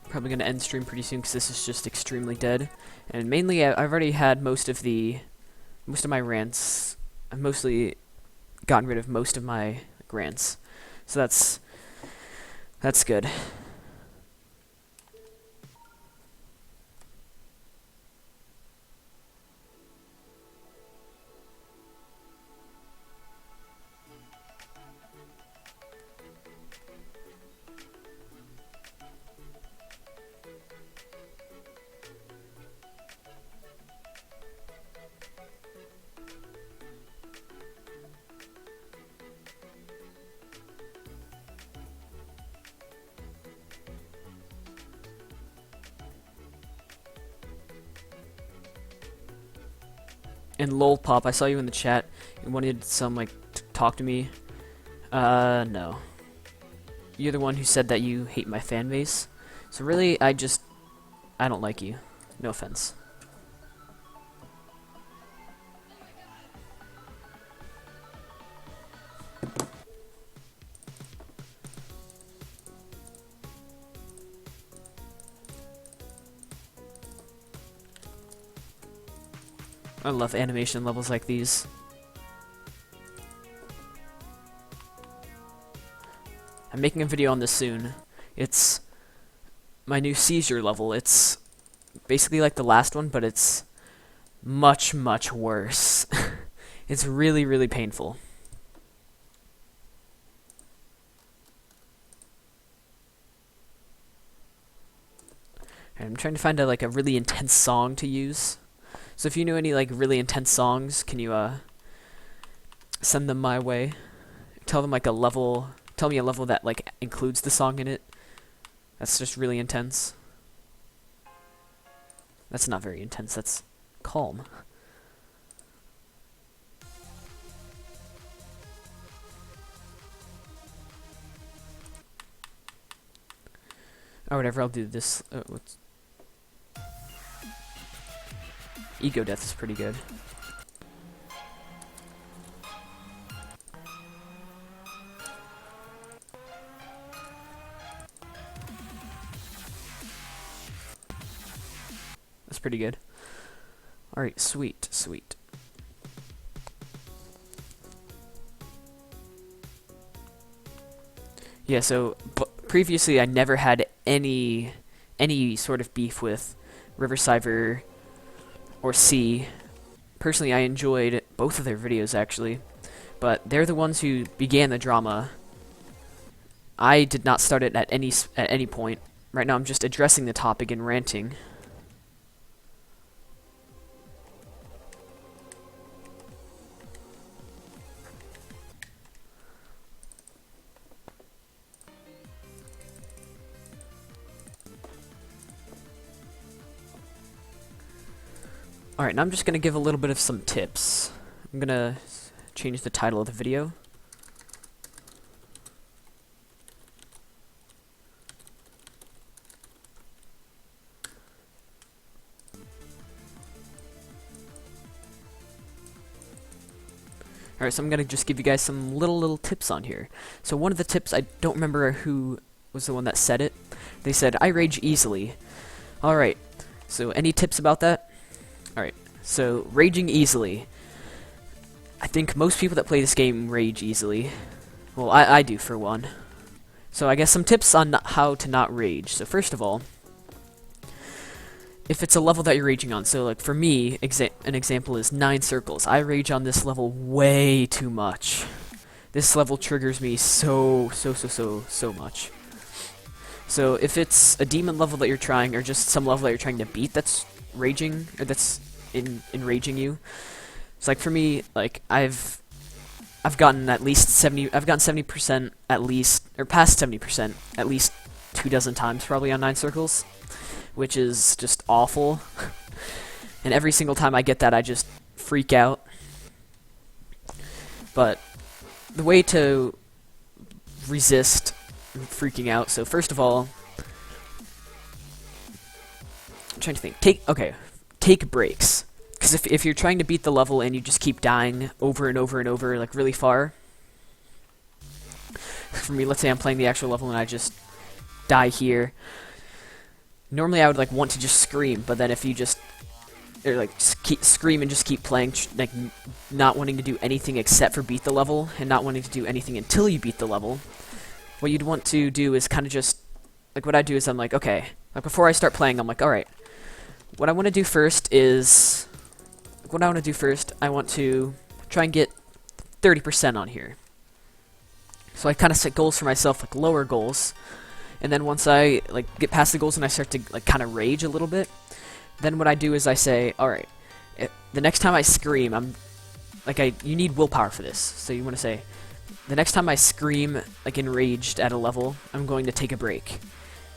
Probably gonna end stream pretty soon because this is just extremely dead. And mainly, I've already had most of my rants. I've mostly gotten rid of most of my rants. So that's good. And lolpop, I saw you in the chat. You wanted some, like, talk to me. No. You're the one who said that you hate my fan base. So really, I don't like you. No offense. I love animation levels like these. I'm making a video on this soon. It's my new seizure level. It's basically like the last one, but it's much, much worse. It's really, really painful. And I'm trying to find a really intense song to use. So if you know any really intense songs, can you send them my way? Tell them tell me a level that includes the song in it. That's just really intense. That's not very intense, that's calm. Or whatever, I'll do this. Ego death is pretty good. That's pretty good. Alright, sweet, sweet. Yeah, so previously I never had any sort of beef with Riversiver or C. Personally, I enjoyed both of their videos, actually. But they're the ones who began the drama. I did not start it at any point. Right now I'm just addressing the topic and ranting. Alright, now I'm just going to give a little bit of some tips. I'm going to change the title of the video. Alright, so I'm going to just give you guys some little tips on here. So one of the tips, I don't remember who was the one that said it. They said, I rage easily. Alright, so any tips about that? Alright, so raging easily. I think most people that play this game rage easily. Well, I do for one. So I guess some tips on how to not rage. So first of all, if it's a level that you're raging on, so for me, an example is 9 circles. I rage on this level way too much. This level triggers me so much. So if it's a demon level that you're trying, or just some level that you're trying to beat that's raging, or that's enraging you, it's for me, I've gotten at least 70% at least, or past 70% at least 24 times probably on 9 circles, which is just awful. And every single time I get that, I just freak out. But the way to resist freaking out, so first of all, I'm trying to think. Take breaks. Because if you're trying to beat the level and you just keep dying over and over and over, really far, for me, let's say I'm playing the actual level and I just die here. Normally I would like want to just scream, but then if you just scream and just keep playing, like not wanting to do anything except for beat the level, and not wanting to do anything until you beat the level, what you'd want to do is kind of just, like what I do is I'm like, okay, like before I start playing, I'm like, alright, what I want to do first is, I want to try and get 30% on here. So I kind of set goals for myself, like lower goals, and then once I like get past the goals and I start to like kind of rage a little bit, then what I do is I say, alright, the next time I scream, you need willpower for this, so you want to say, the next time I scream, like enraged at a level, I'm going to take a break.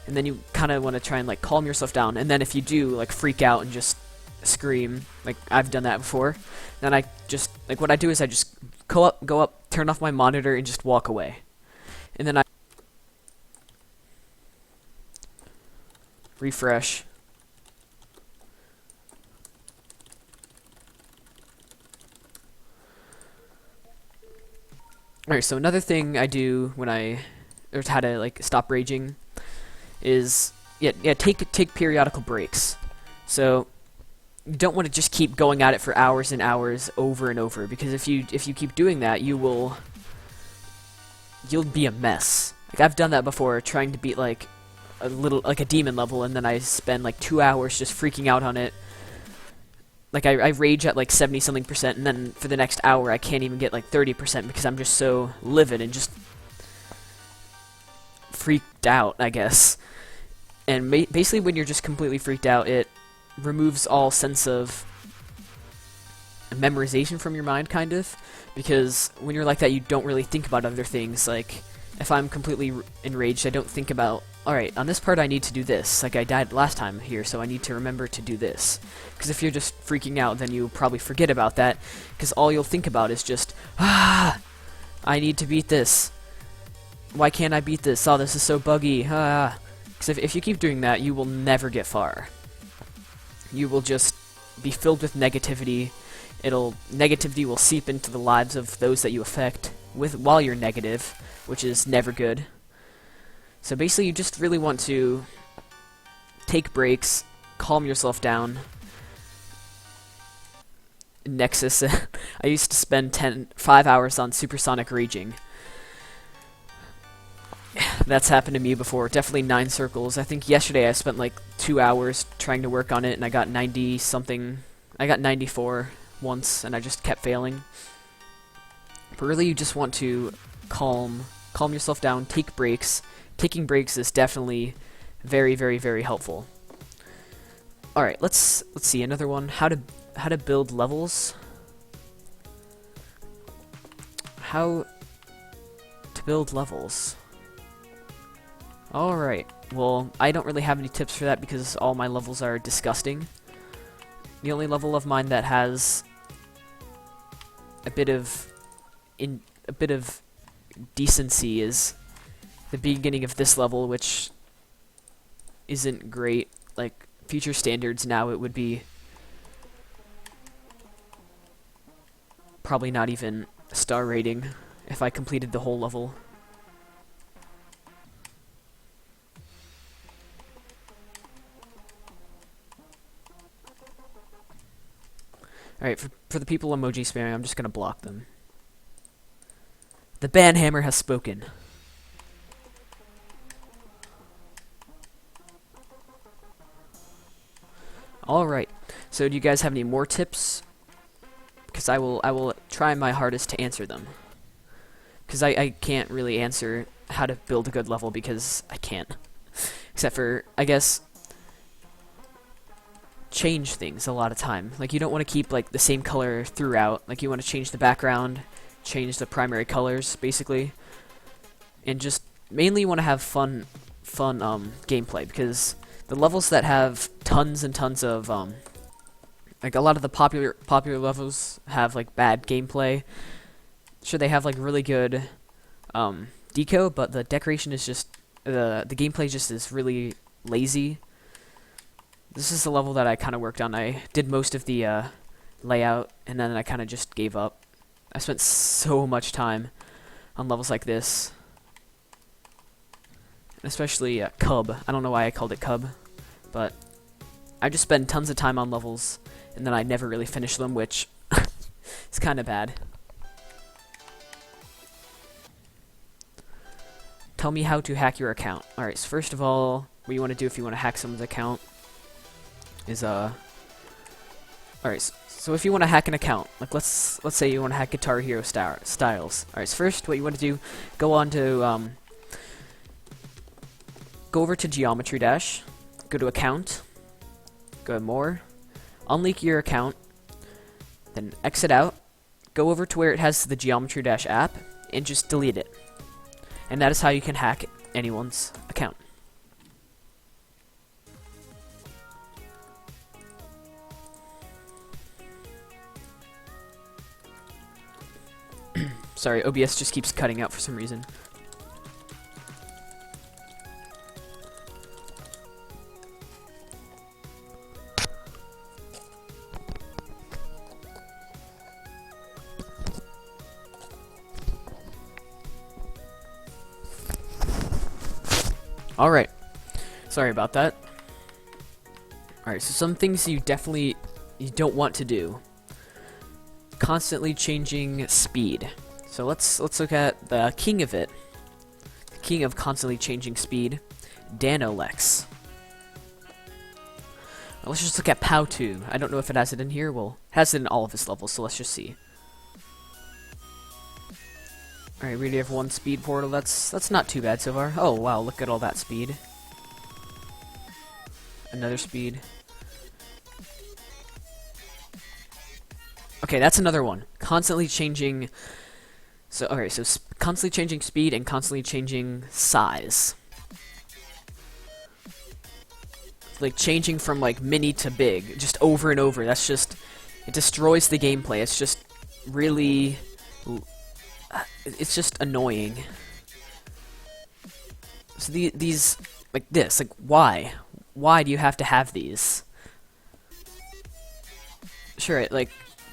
And then you kind of want to try and like calm yourself down, and then if you do like freak out and just scream, like I've done that before, then I just, like what I do is I just go up, turn off my monitor, and just walk away. And then I refresh. Alright, so another thing I do when or how to like stop raging is take periodical breaks. So you don't want to just keep going at it for hours and hours over and over, because if you keep doing that, you'll be a mess. Like I've done that before, trying to beat like a demon level, and then I spend like 2 hours just freaking out on it. Like I rage at like 70-something%, and then for the next hour I can't even get like 30% because I'm just so livid and just freaked out, I guess. And basically when you're just completely freaked out, it removes all sense of memorization from your mind, kind of, because when you're like that, you don't really think about other things. Like if I'm completely enraged, I don't think about, alright, on this part I need to do this, like I died last time here, so I need to remember to do this. Because if you're just freaking out, then you'll probably forget about that, because all you'll think about is just, I need to beat this. Why can't I beat this? Oh, this is so buggy. Because if you keep doing that, you will never get far. You will just be filled with negativity. Negativity will seep into the lives of those that you affect while you're negative, which is never good. So basically, you just really want to take breaks, calm yourself down. Nexus, I used to spend 5 hours on supersonic raging. That's happened to me before. Definitely 9 circles. I think yesterday I spent like 2 hours trying to work on it, and I got 90-something. I got 94 once, and I just kept failing. But really, you just want to calm yourself down, take breaks. Taking breaks is definitely very, very, very helpful. All right, let's see another one. How to build levels. How to build levels. All right. Well, I don't really have any tips for that because all my levels are disgusting. The only level of mine that has a bit of decency is the beginning of this level, which isn't great. Like future standards now, it would be probably not even a star rating if I completed the whole level. Alright, for the people emoji spamming, I'm just gonna block them. The banhammer has spoken. Alright, so do you guys have any more tips? Because I will try my hardest to answer them. Because I can't really answer how to build a good level because I can't. Except for, I guess, change things a lot of time. Like you don't want to keep like the same color throughout. Like you want to change the background, change the primary colors basically, and just mainly you want to have fun gameplay, because the levels that have tons and tons of like a lot of the popular levels have like bad gameplay. Sure, they have like really good deco, but the decoration is just the gameplay just is really lazy. This is the level that I kind of worked on. I did most of the layout, and then I kind of just gave up. I spent so much time on levels like this. especially Cub. I don't know why I called it Cub, but I just spend tons of time on levels, and then I never really finish them, which is kind of bad. Tell me how to hack your account. Alright, so first of all, what you want to do if you want to hack someone's account is, alright, so if you want to hack an account, like let's say you want to hack Guitar Hero Styles. Alright, so first what you want to do, go on to, go over to Geometry Dash, go to Account, go to More, unleak your account, then exit out, go over to where it has the Geometry Dash app, and just delete it. And that is how you can hack anyone's account. Sorry, OBS just keeps cutting out for some reason. Alright. Sorry about that. Alright, so some things you don't want to do. Constantly changing speed. So let's look at the king of it. The king of constantly changing speed, Danolex. Let's just look at Powtu. I don't know if it has it in here. Well, it has it in all of his levels, so let's just see. Alright, we already have one speed portal. That's not too bad so far. Oh wow, look at all that speed. Another speed. Okay, that's another one. Constantly changing. So okay, so constantly changing speed and constantly changing size. Like changing from like mini to big, just over and over. That's just, it destroys the gameplay. It's just really, it's just annoying. So these like this, like why? Why do you have to have these? Sure, it like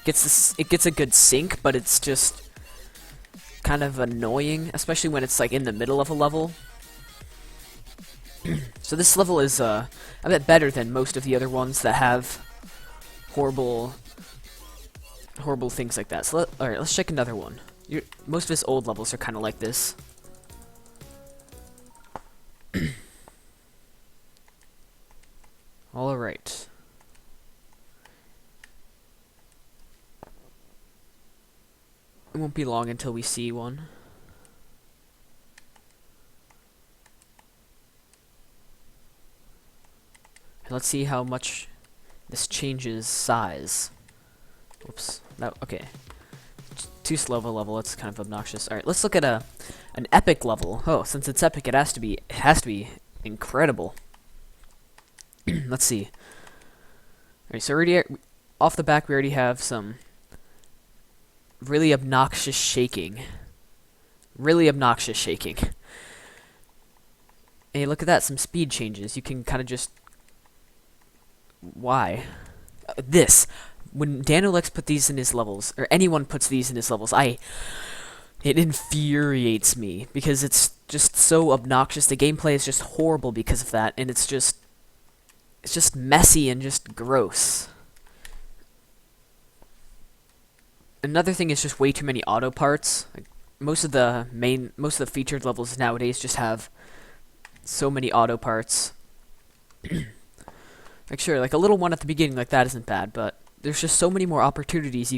it gets a good sync, but it's just kind of annoying, especially when it's like in the middle of a level. So this level is a bit better than most of the other ones that have horrible things like that. So alright, let's check another one. Most of his old levels are kind of like this. Alright. It won't be long until we see one. And let's see how much this changes size. Whoops. No, okay. Too slow of a level, it's kind of obnoxious. Alright, let's look at an epic level. Oh, since it's epic, it has to be incredible. Let's see. Alright, so already off the back we already have some really obnoxious shaking. Really obnoxious shaking. Hey, look at that, some speed changes. You can kind of just... Why? This. When Danolex put these in his levels, or anyone puts these in his levels, it infuriates me, because it's just so obnoxious. The gameplay is just horrible because of that, and it's just messy and just gross. Another thing is just way too many auto parts. Like, most of the featured levels nowadays just have so many auto parts. Like sure, like a little one at the beginning like that isn't bad, but there's just so many more opportunities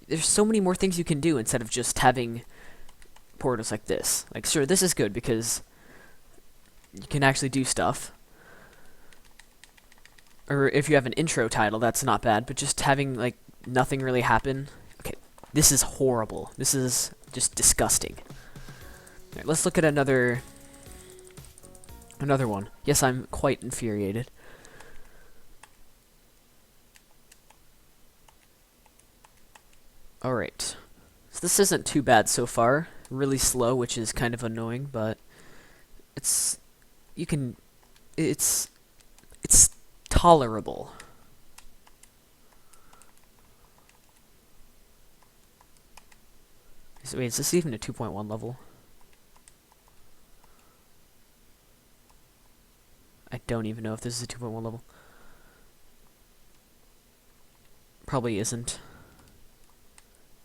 there's so many more things you can do instead of just having portals like this. Like sure, this is good because you can actually do stuff. Or if you have an intro title, that's not bad, but just having like nothing really happen. Okay, this is horrible. This is just disgusting. Alright, let's look at another one. Yes, I'm quite infuriated. Alright. So this isn't too bad so far. Really slow, which is kind of annoying, but it's tolerable. So wait, is this even a 2.1 level? don't even know if this is a 2.1 level. Probably isn't.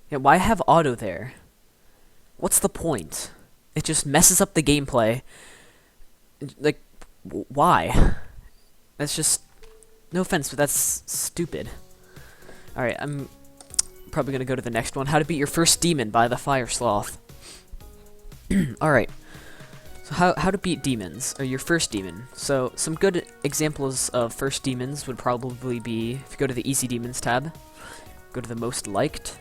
Yeah, why have auto there? What's the point? It just messes up the gameplay. Like, why? That's just... No offense, but that's stupid. Alright, I'm probably gonna go to the next one. How to Beat Your First Demon by the Fire Sloth. Alright. So how to beat demons, or your first demon. So some good examples of first demons would probably be, if you go to the Easy Demons tab, go to the Most Liked.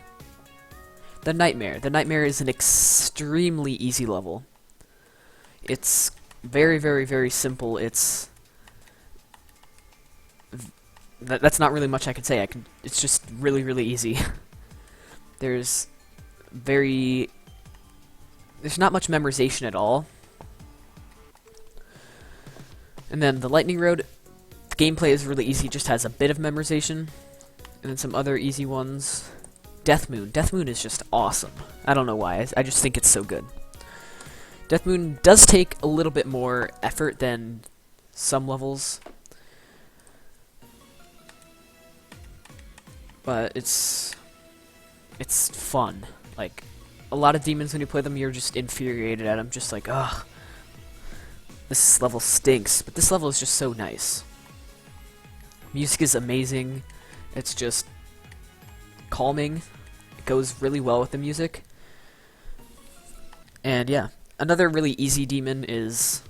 The Nightmare. The Nightmare is an extremely easy level. It's very, very, very simple. It's... That's not really much I can say. It's just really, really easy. There's not much memorization at all. And then the Lightning Road, the gameplay is really easy, just has a bit of memorization. And then some other easy ones. Death Moon. Death Moon is just awesome. I don't know why, I just think it's so good. Death Moon does take a little bit more effort than some levels. But it's fun. Like, a lot of demons when you play them, you're just infuriated at them, just like, ugh. This level stinks, but this level is just so nice. Music is amazing. It's just calming. It goes really well with the music. And yeah, another really easy demon is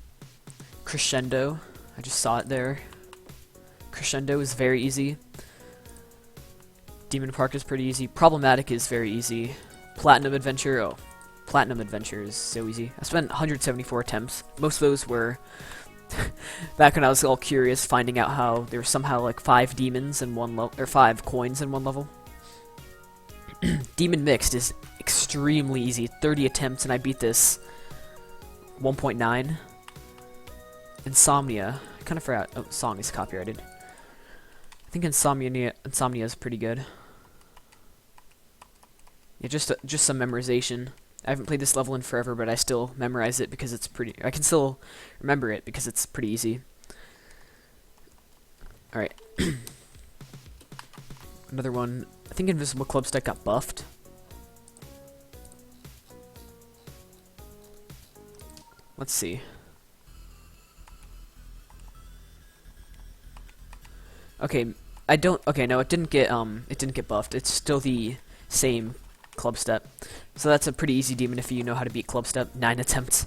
Crescendo. I just saw it there. Crescendo is very easy. Demon Park is pretty easy. Problematic is very easy. Platinum Adventure, oh. Platinum Adventure is so easy. I spent 174 attempts. Most of those were back when I was all curious, finding out how there were somehow like 5 demons in one level, or 5 coins in one level. Demon Mixed is extremely easy. 30 attempts and I beat this 1.9. Insomnia. I kind of forgot. Oh, song is copyrighted. I think Insomnia is pretty good. Yeah, just some memorization. I haven't played this level in forever, but I still memorize it because it's pretty... I can still remember it because it's pretty easy. Alright. Another one. I think Invisible Clubstick got buffed. Let's see. Okay, okay, no, it didn't get buffed. It's still the same Clubstep. So that's a pretty easy demon if you know how to beat Clubstep. 9 attempts.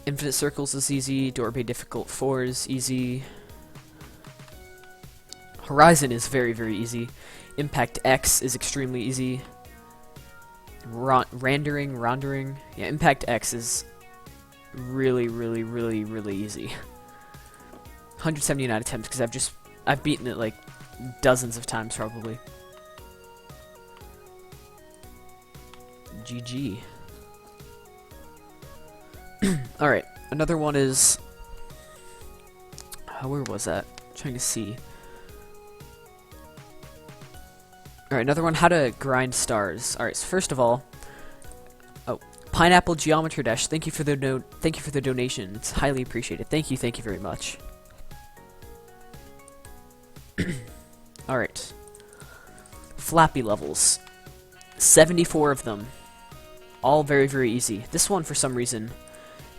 Infinite Circles is easy. Doorbay Difficult 4 is easy. Horizon is very, very easy. Impact X is extremely easy. Randering. Yeah, Impact X is really, really, really, really easy. 179 attempts because I've beaten it like dozens of times probably. GG. Alright, another one is... where was that? I'm trying to see. Alright, another one, how to grind stars. Alright, so first of all... Oh, Pineapple Geometry Dash, thank you for the donation. It's highly appreciated. Thank you very much. Alright. Flappy levels. 74 of them. All very, very easy. This one, for some reason,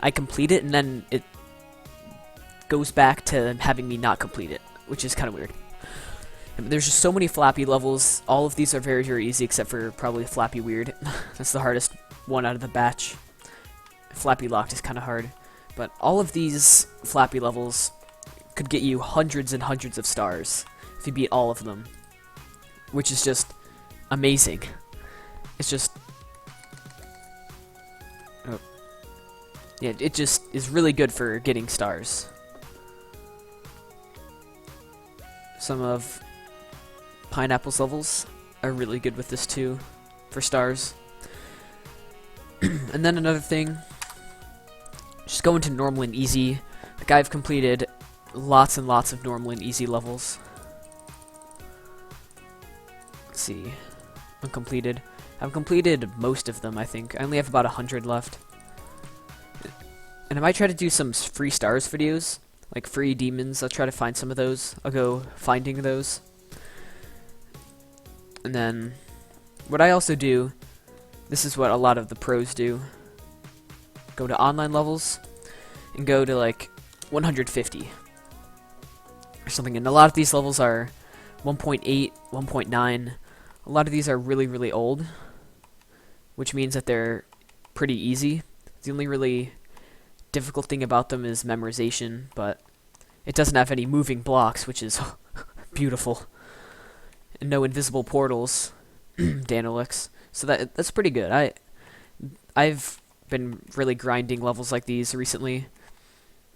I complete it and then it goes back to having me not complete it, which is kind of weird. And there's just so many Flappy levels. All of these are very, very easy except for probably Flappy Weird. That's the hardest one out of the batch. Flappy Locked is kind of hard. But all of these Flappy levels could get you hundreds and hundreds of stars if you beat all of them, which is just amazing. It's just... oh. Yeah, it just is really good for getting stars. Some of Pineapple's levels are really good with this too, for stars. And then another thing, just go into normal and easy. Like, I've completed lots and lots of normal and easy levels. Let's see. Uncompleted. I've completed most of them, I think. I only have about 100 left. And I might try to do some free stars videos. like free demons. I'll try to find some of those. I'll go finding those. And then what I also do, this is what a lot of the pros do. Go to online levels and go to like 150 or something. And a lot of these levels are 1.8, 1.9. A lot of these are really, really old, which means that they're pretty easy. The only really difficult thing about them is memorization, but it doesn't have any moving blocks, which is beautiful. And no invisible portals, Danolix. So that's pretty good. I've been really grinding levels like these recently,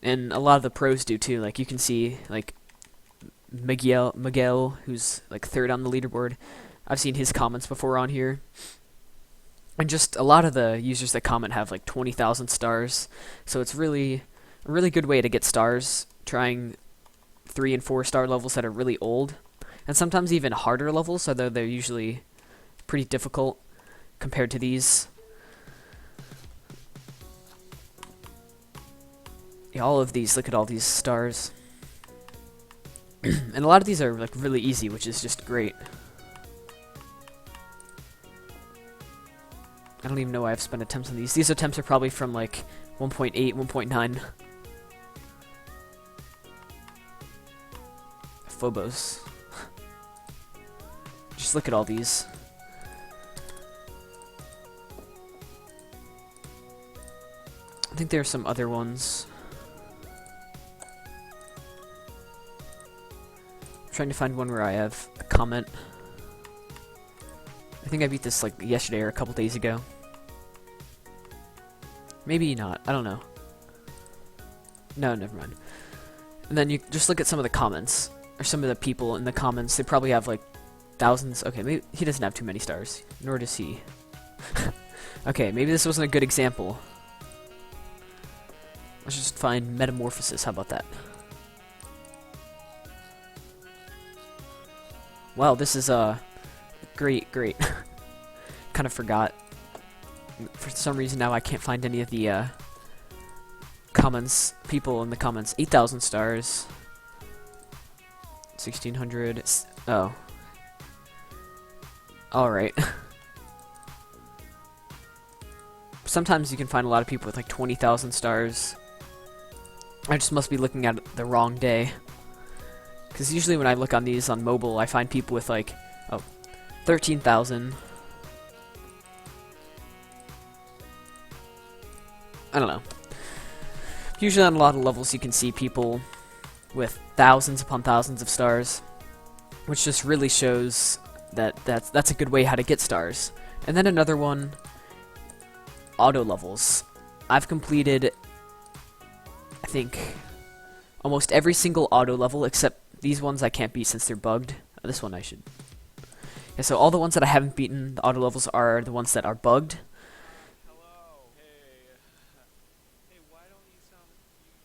and a lot of the pros do too. Like you can see, like Miguel, who's like 3rd on the leaderboard. I've seen his comments before on here. And just a lot of the users that comment have like 20,000 stars. So it's really a really good way to get stars, trying 3 and 4 star levels that are really old. And sometimes even harder levels, although they're usually pretty difficult compared to these. Yeah, all of these, look at all these stars. And a lot of these are like really easy, which is just great. I don't even know why I've spent attempts on these. These attempts are probably from like 1.8, 1.9. Phobos. Just look at all these. I think there are some other ones. I'm trying to find one where I have a comment. I think I beat this like yesterday or a couple days ago. Maybe not. I don't know. No, never mind. And then you just look at some of the comments, or some of the people in the comments. They probably have like thousands. Okay, maybe he doesn't have too many stars. Nor does he. Okay, maybe this wasn't a good example. Let's just find Metamorphosis. How about that? Wow, this is great. Kind of forgot. For some reason now I can't find any of the comments. People in the comments. 8,000 stars. 1,600. Oh. Alright. Sometimes you can find a lot of people with like 20,000 stars. I just must be looking at it the wrong day. Because usually when I look on these on mobile, I find people with like, 13,000. I don't know. Usually on a lot of levels you can see people with thousands upon thousands of stars, which just really shows that that's a good way how to get stars. And then another one, auto levels. I've completed, I think, almost every single auto level except these ones I can't beat since they're bugged. This one I should. Yeah, so all the ones that I haven't beaten, the auto levels, are the ones that are bugged. Hello. Hey, why don't you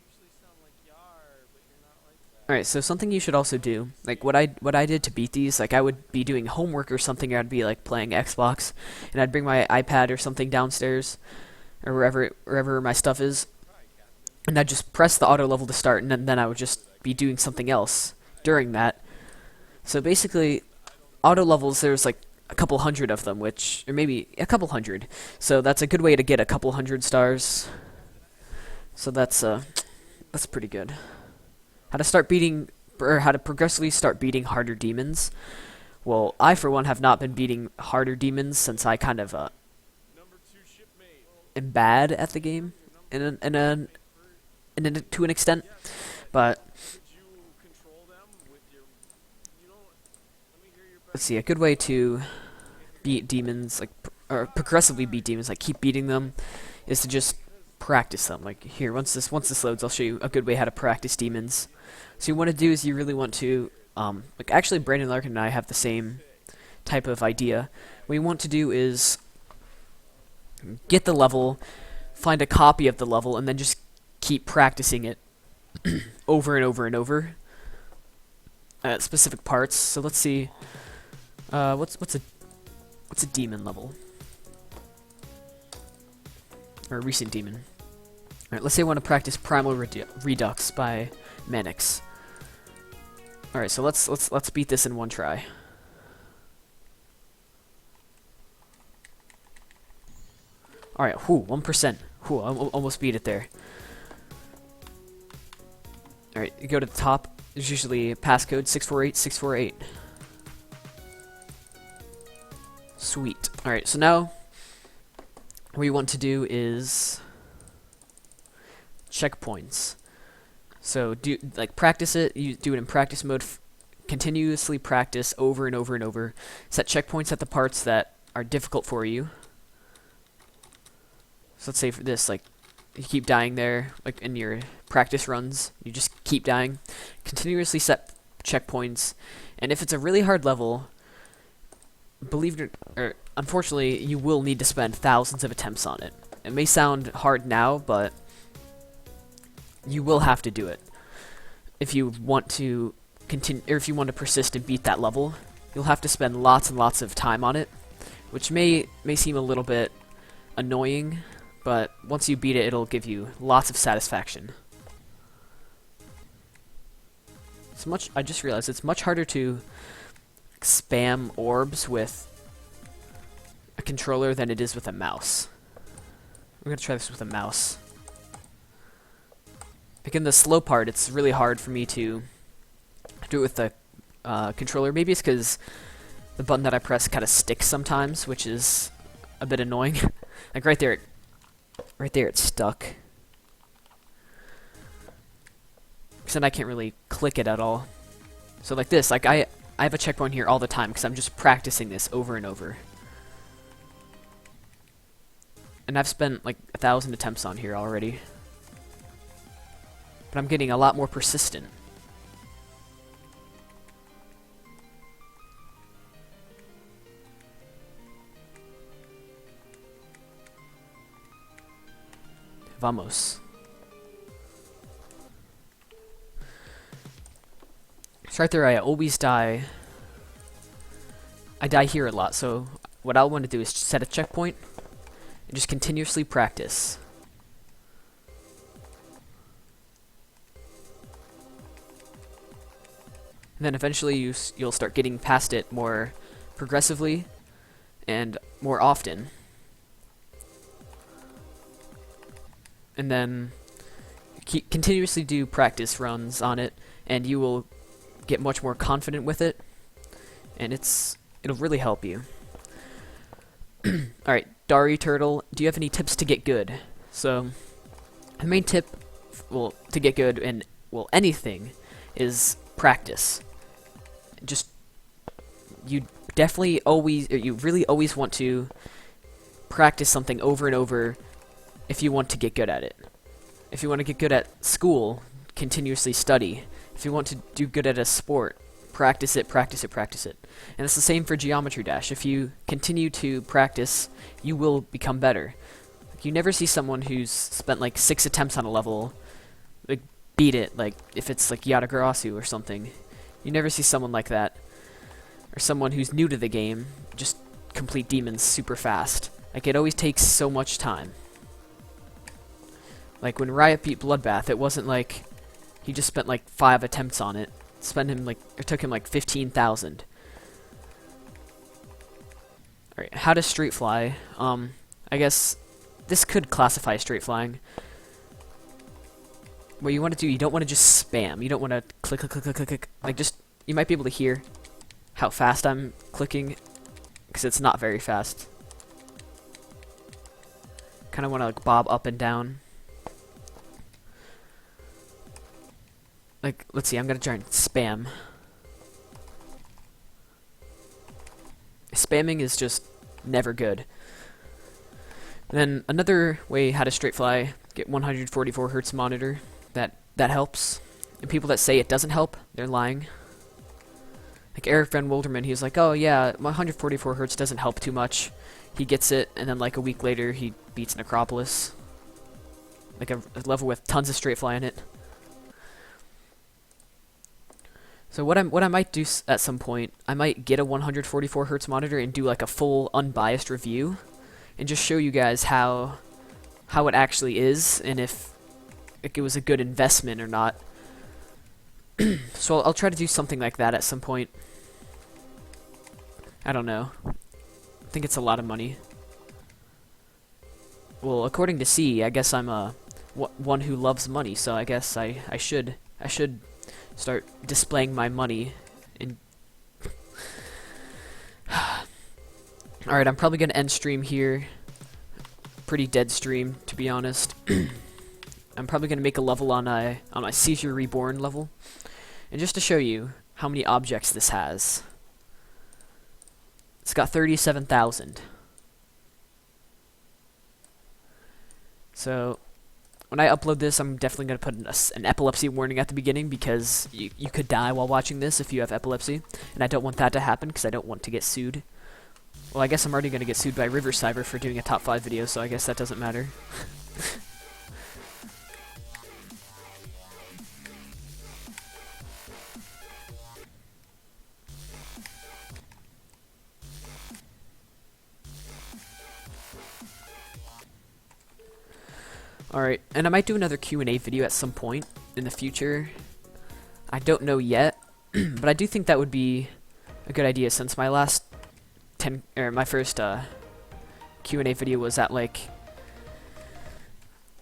usually sound like Yar, but you're not like that. Alright, so something you should also do, like what I did to beat these, like I would be doing homework or something, or I'd be like playing Xbox, and I'd bring my iPad or something downstairs, or wherever my stuff is, and I'd just press the auto level to start, and then I would just be doing something else during that. So basically, auto levels, there's like a couple hundred of them, or maybe a couple hundred. So that's a good way to get a couple hundred stars. So that's pretty good. How to start beating, or how to progressively start beating harder demons. Well, I for one have not been beating harder demons since I kind of am bad at the game, to an extent. But let's see, a good way to beat demons, like or progressively beat demons, like keep beating them, is to just practice them. Like here, once this loads, I'll show you a good way how to practice demons. So you want to do is you really want to like actually Brandon Larkin and I have the same type of idea. What you want to do is get the level, find a copy of the level, and then just keep practicing it over and over and over at specific parts. So let's see, what's a demon level, or a recent demon. Alright, let's say I want to practice Primal Redux by Mannix. All right, so let's beat this in one try. All right, 1%. I almost beat it there. All right, you go to the top. There's usually a passcode 648648. Sweet. All right, so now what you want to do is checkpoints. So practice it. You do it in practice mode. Continuously practice over and over and over. Set checkpoints at the parts that are difficult for you. So let's say for this, like, you keep dying there, like in your practice runs, you just keep dying. Continuously set checkpoints, and if it's a really hard level, unfortunately, you will need to spend thousands of attempts on it. It may sound hard now, but you will have to do it if you want to continue, or if you want to persist and beat that level. You'll have to spend lots and lots of time on it, which may seem a little bit annoying. But once you beat it, it'll give you lots of satisfaction. I just realized it's much harder to spam orbs with a controller than it is with a mouse. We're gonna try this with a mouse. Like in the slow part, it's really hard for me to do it with the controller. Maybe it's because the button that I press kind of sticks sometimes, which is a bit annoying. Like right there, it's stuck. Because then I can't really click it at all. So like this, like I have a checkpoint here all the time because I'm just practicing this over and over. And I've spent like 1,000 attempts on here already. But I'm getting a lot more persistent. Vamos. So right there, I always die. I die here a lot, so what I'll want to do is set a checkpoint and just continuously practice. And then eventually you'll start getting past it more progressively and more often. And then continuously do practice runs on it, and you will get much more confident with it, and it'll really help you. Alright, Dari Turtle, do you have any tips to get good? So, the main tip, well, to get good in, well, anything, is practice. Just, you really always want to practice something over and over if you want to get good at it. If you want to get good at school, continuously study. If you want to do good at a sport, practice it, practice it, practice it. And it's the same for Geometry Dash. If you continue to practice, you will become better. Like, you never see someone who's spent like 6 attempts on a level, like, beat it, like if it's like Yatagarasu or something. You never see someone like that. Or someone who's new to the game, just complete demons super fast. Like, it always takes so much time. Like, when Riot beat Bloodbath, it wasn't like he just spent like 5 attempts on it. It took him like 15,000. Alright, how to straight fly. I guess this could classify straight flying. What you want to do, you don't want to just spam. You don't want to click, click, click, click, click, click. Like, just, you might be able to hear how fast I'm clicking, because it's not very fast. Kind of want to like bob up and down. Like, let's see, I'm gonna try and spam. Spamming is just never good. And then another way how to straight fly, get 144 Hz monitor. That helps. And people that say it doesn't help, they're lying. Like Eric Van Wilderman, he was like, oh yeah, 144 Hz doesn't help too much. He gets it, and then like a week later, he beats Necropolis. Like a level with tons of straight fly in it. So what I might do at some point, I might get a 144 Hz monitor and do like a full unbiased review, and just show you guys how it actually is, and if it was a good investment or not. So I'll try to do something like that at some point. I don't know. I think it's a lot of money. Well, according to C, I guess I'm one who loves money, so I guess I should start displaying my money. In Alright, I'm probably gonna end stream here. Pretty dead stream, to be honest. I'm probably gonna make a level on my Seizure Reborn level, and just to show you how many objects this has. It's got 37,000. So when I upload this, I'm definitely going to put an epilepsy warning at the beginning, because you could die while watching this if you have epilepsy, and I don't want that to happen because I don't want to get sued. Well, I guess I'm already going to get sued by Riversiver for doing a top 5 video, so I guess that doesn't matter. Alright, and I might do another Q&A video at some point in the future. I don't know yet, but I do think that would be a good idea, since my last my first Q&A video was at like,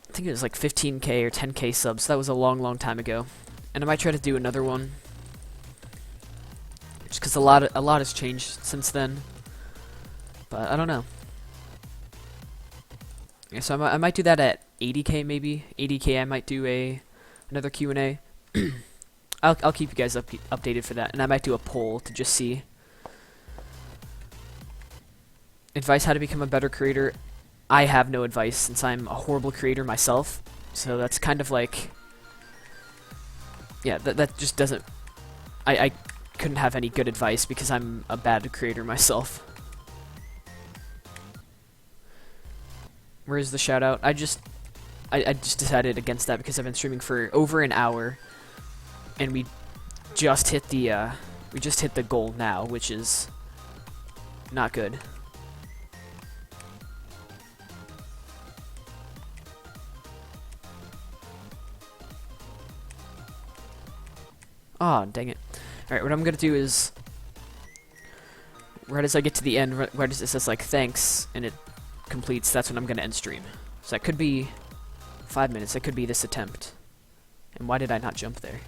I think it was like 15k or 10k subs. That was a long time ago, and I might try to do another one, just because a lot has changed since then. But I don't know. Yeah, so I might do that at 80k maybe. 80k I might do another Q&A. I'll keep you guys updated for that, and I might do a poll to just see. Advice how to become a better creator. I have no advice, since I'm a horrible creator myself. So that's kind of like, yeah, that just doesn't, I couldn't have any good advice because I'm a bad creator myself. Where's the shoutout? I just decided against that because I've been streaming for over an hour, and we just hit the goal now, which is not good. Aw, dang it. Alright, what I'm gonna do is, right as I get to the end, right as it says like thanks, and it completes, that's when I'm gonna end stream. So that could be 5 minutes, that could be this attempt. And why did I not jump there?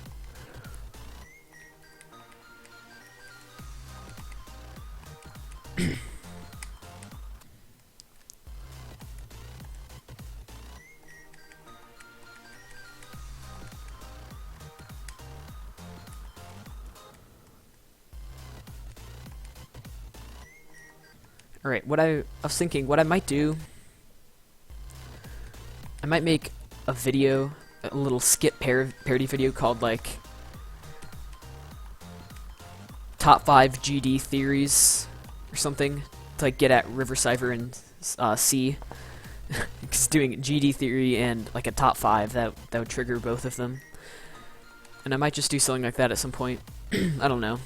Alright, what I was thinking, what I might do, I might make a video, a little skit parody video called like top 5 GD theories or something, to like get at Riversiver and C. Because doing GD theory and like a top 5, that would trigger both of them. And I might just do something like that at some point. I don't know.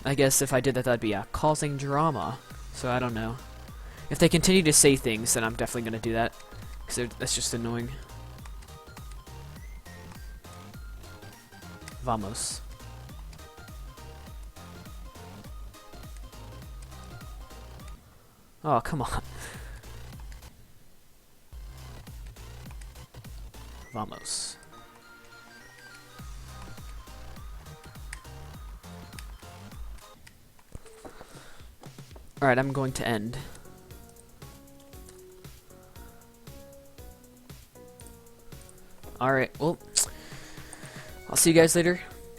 I guess if I did that, that'd be causing drama. So I don't know. If they continue to say things, then I'm definitely going to do that, because that's just annoying. Vamos. Oh, come on. Vamos. Alright, I'm going to end. Alright, well, I'll see you guys later.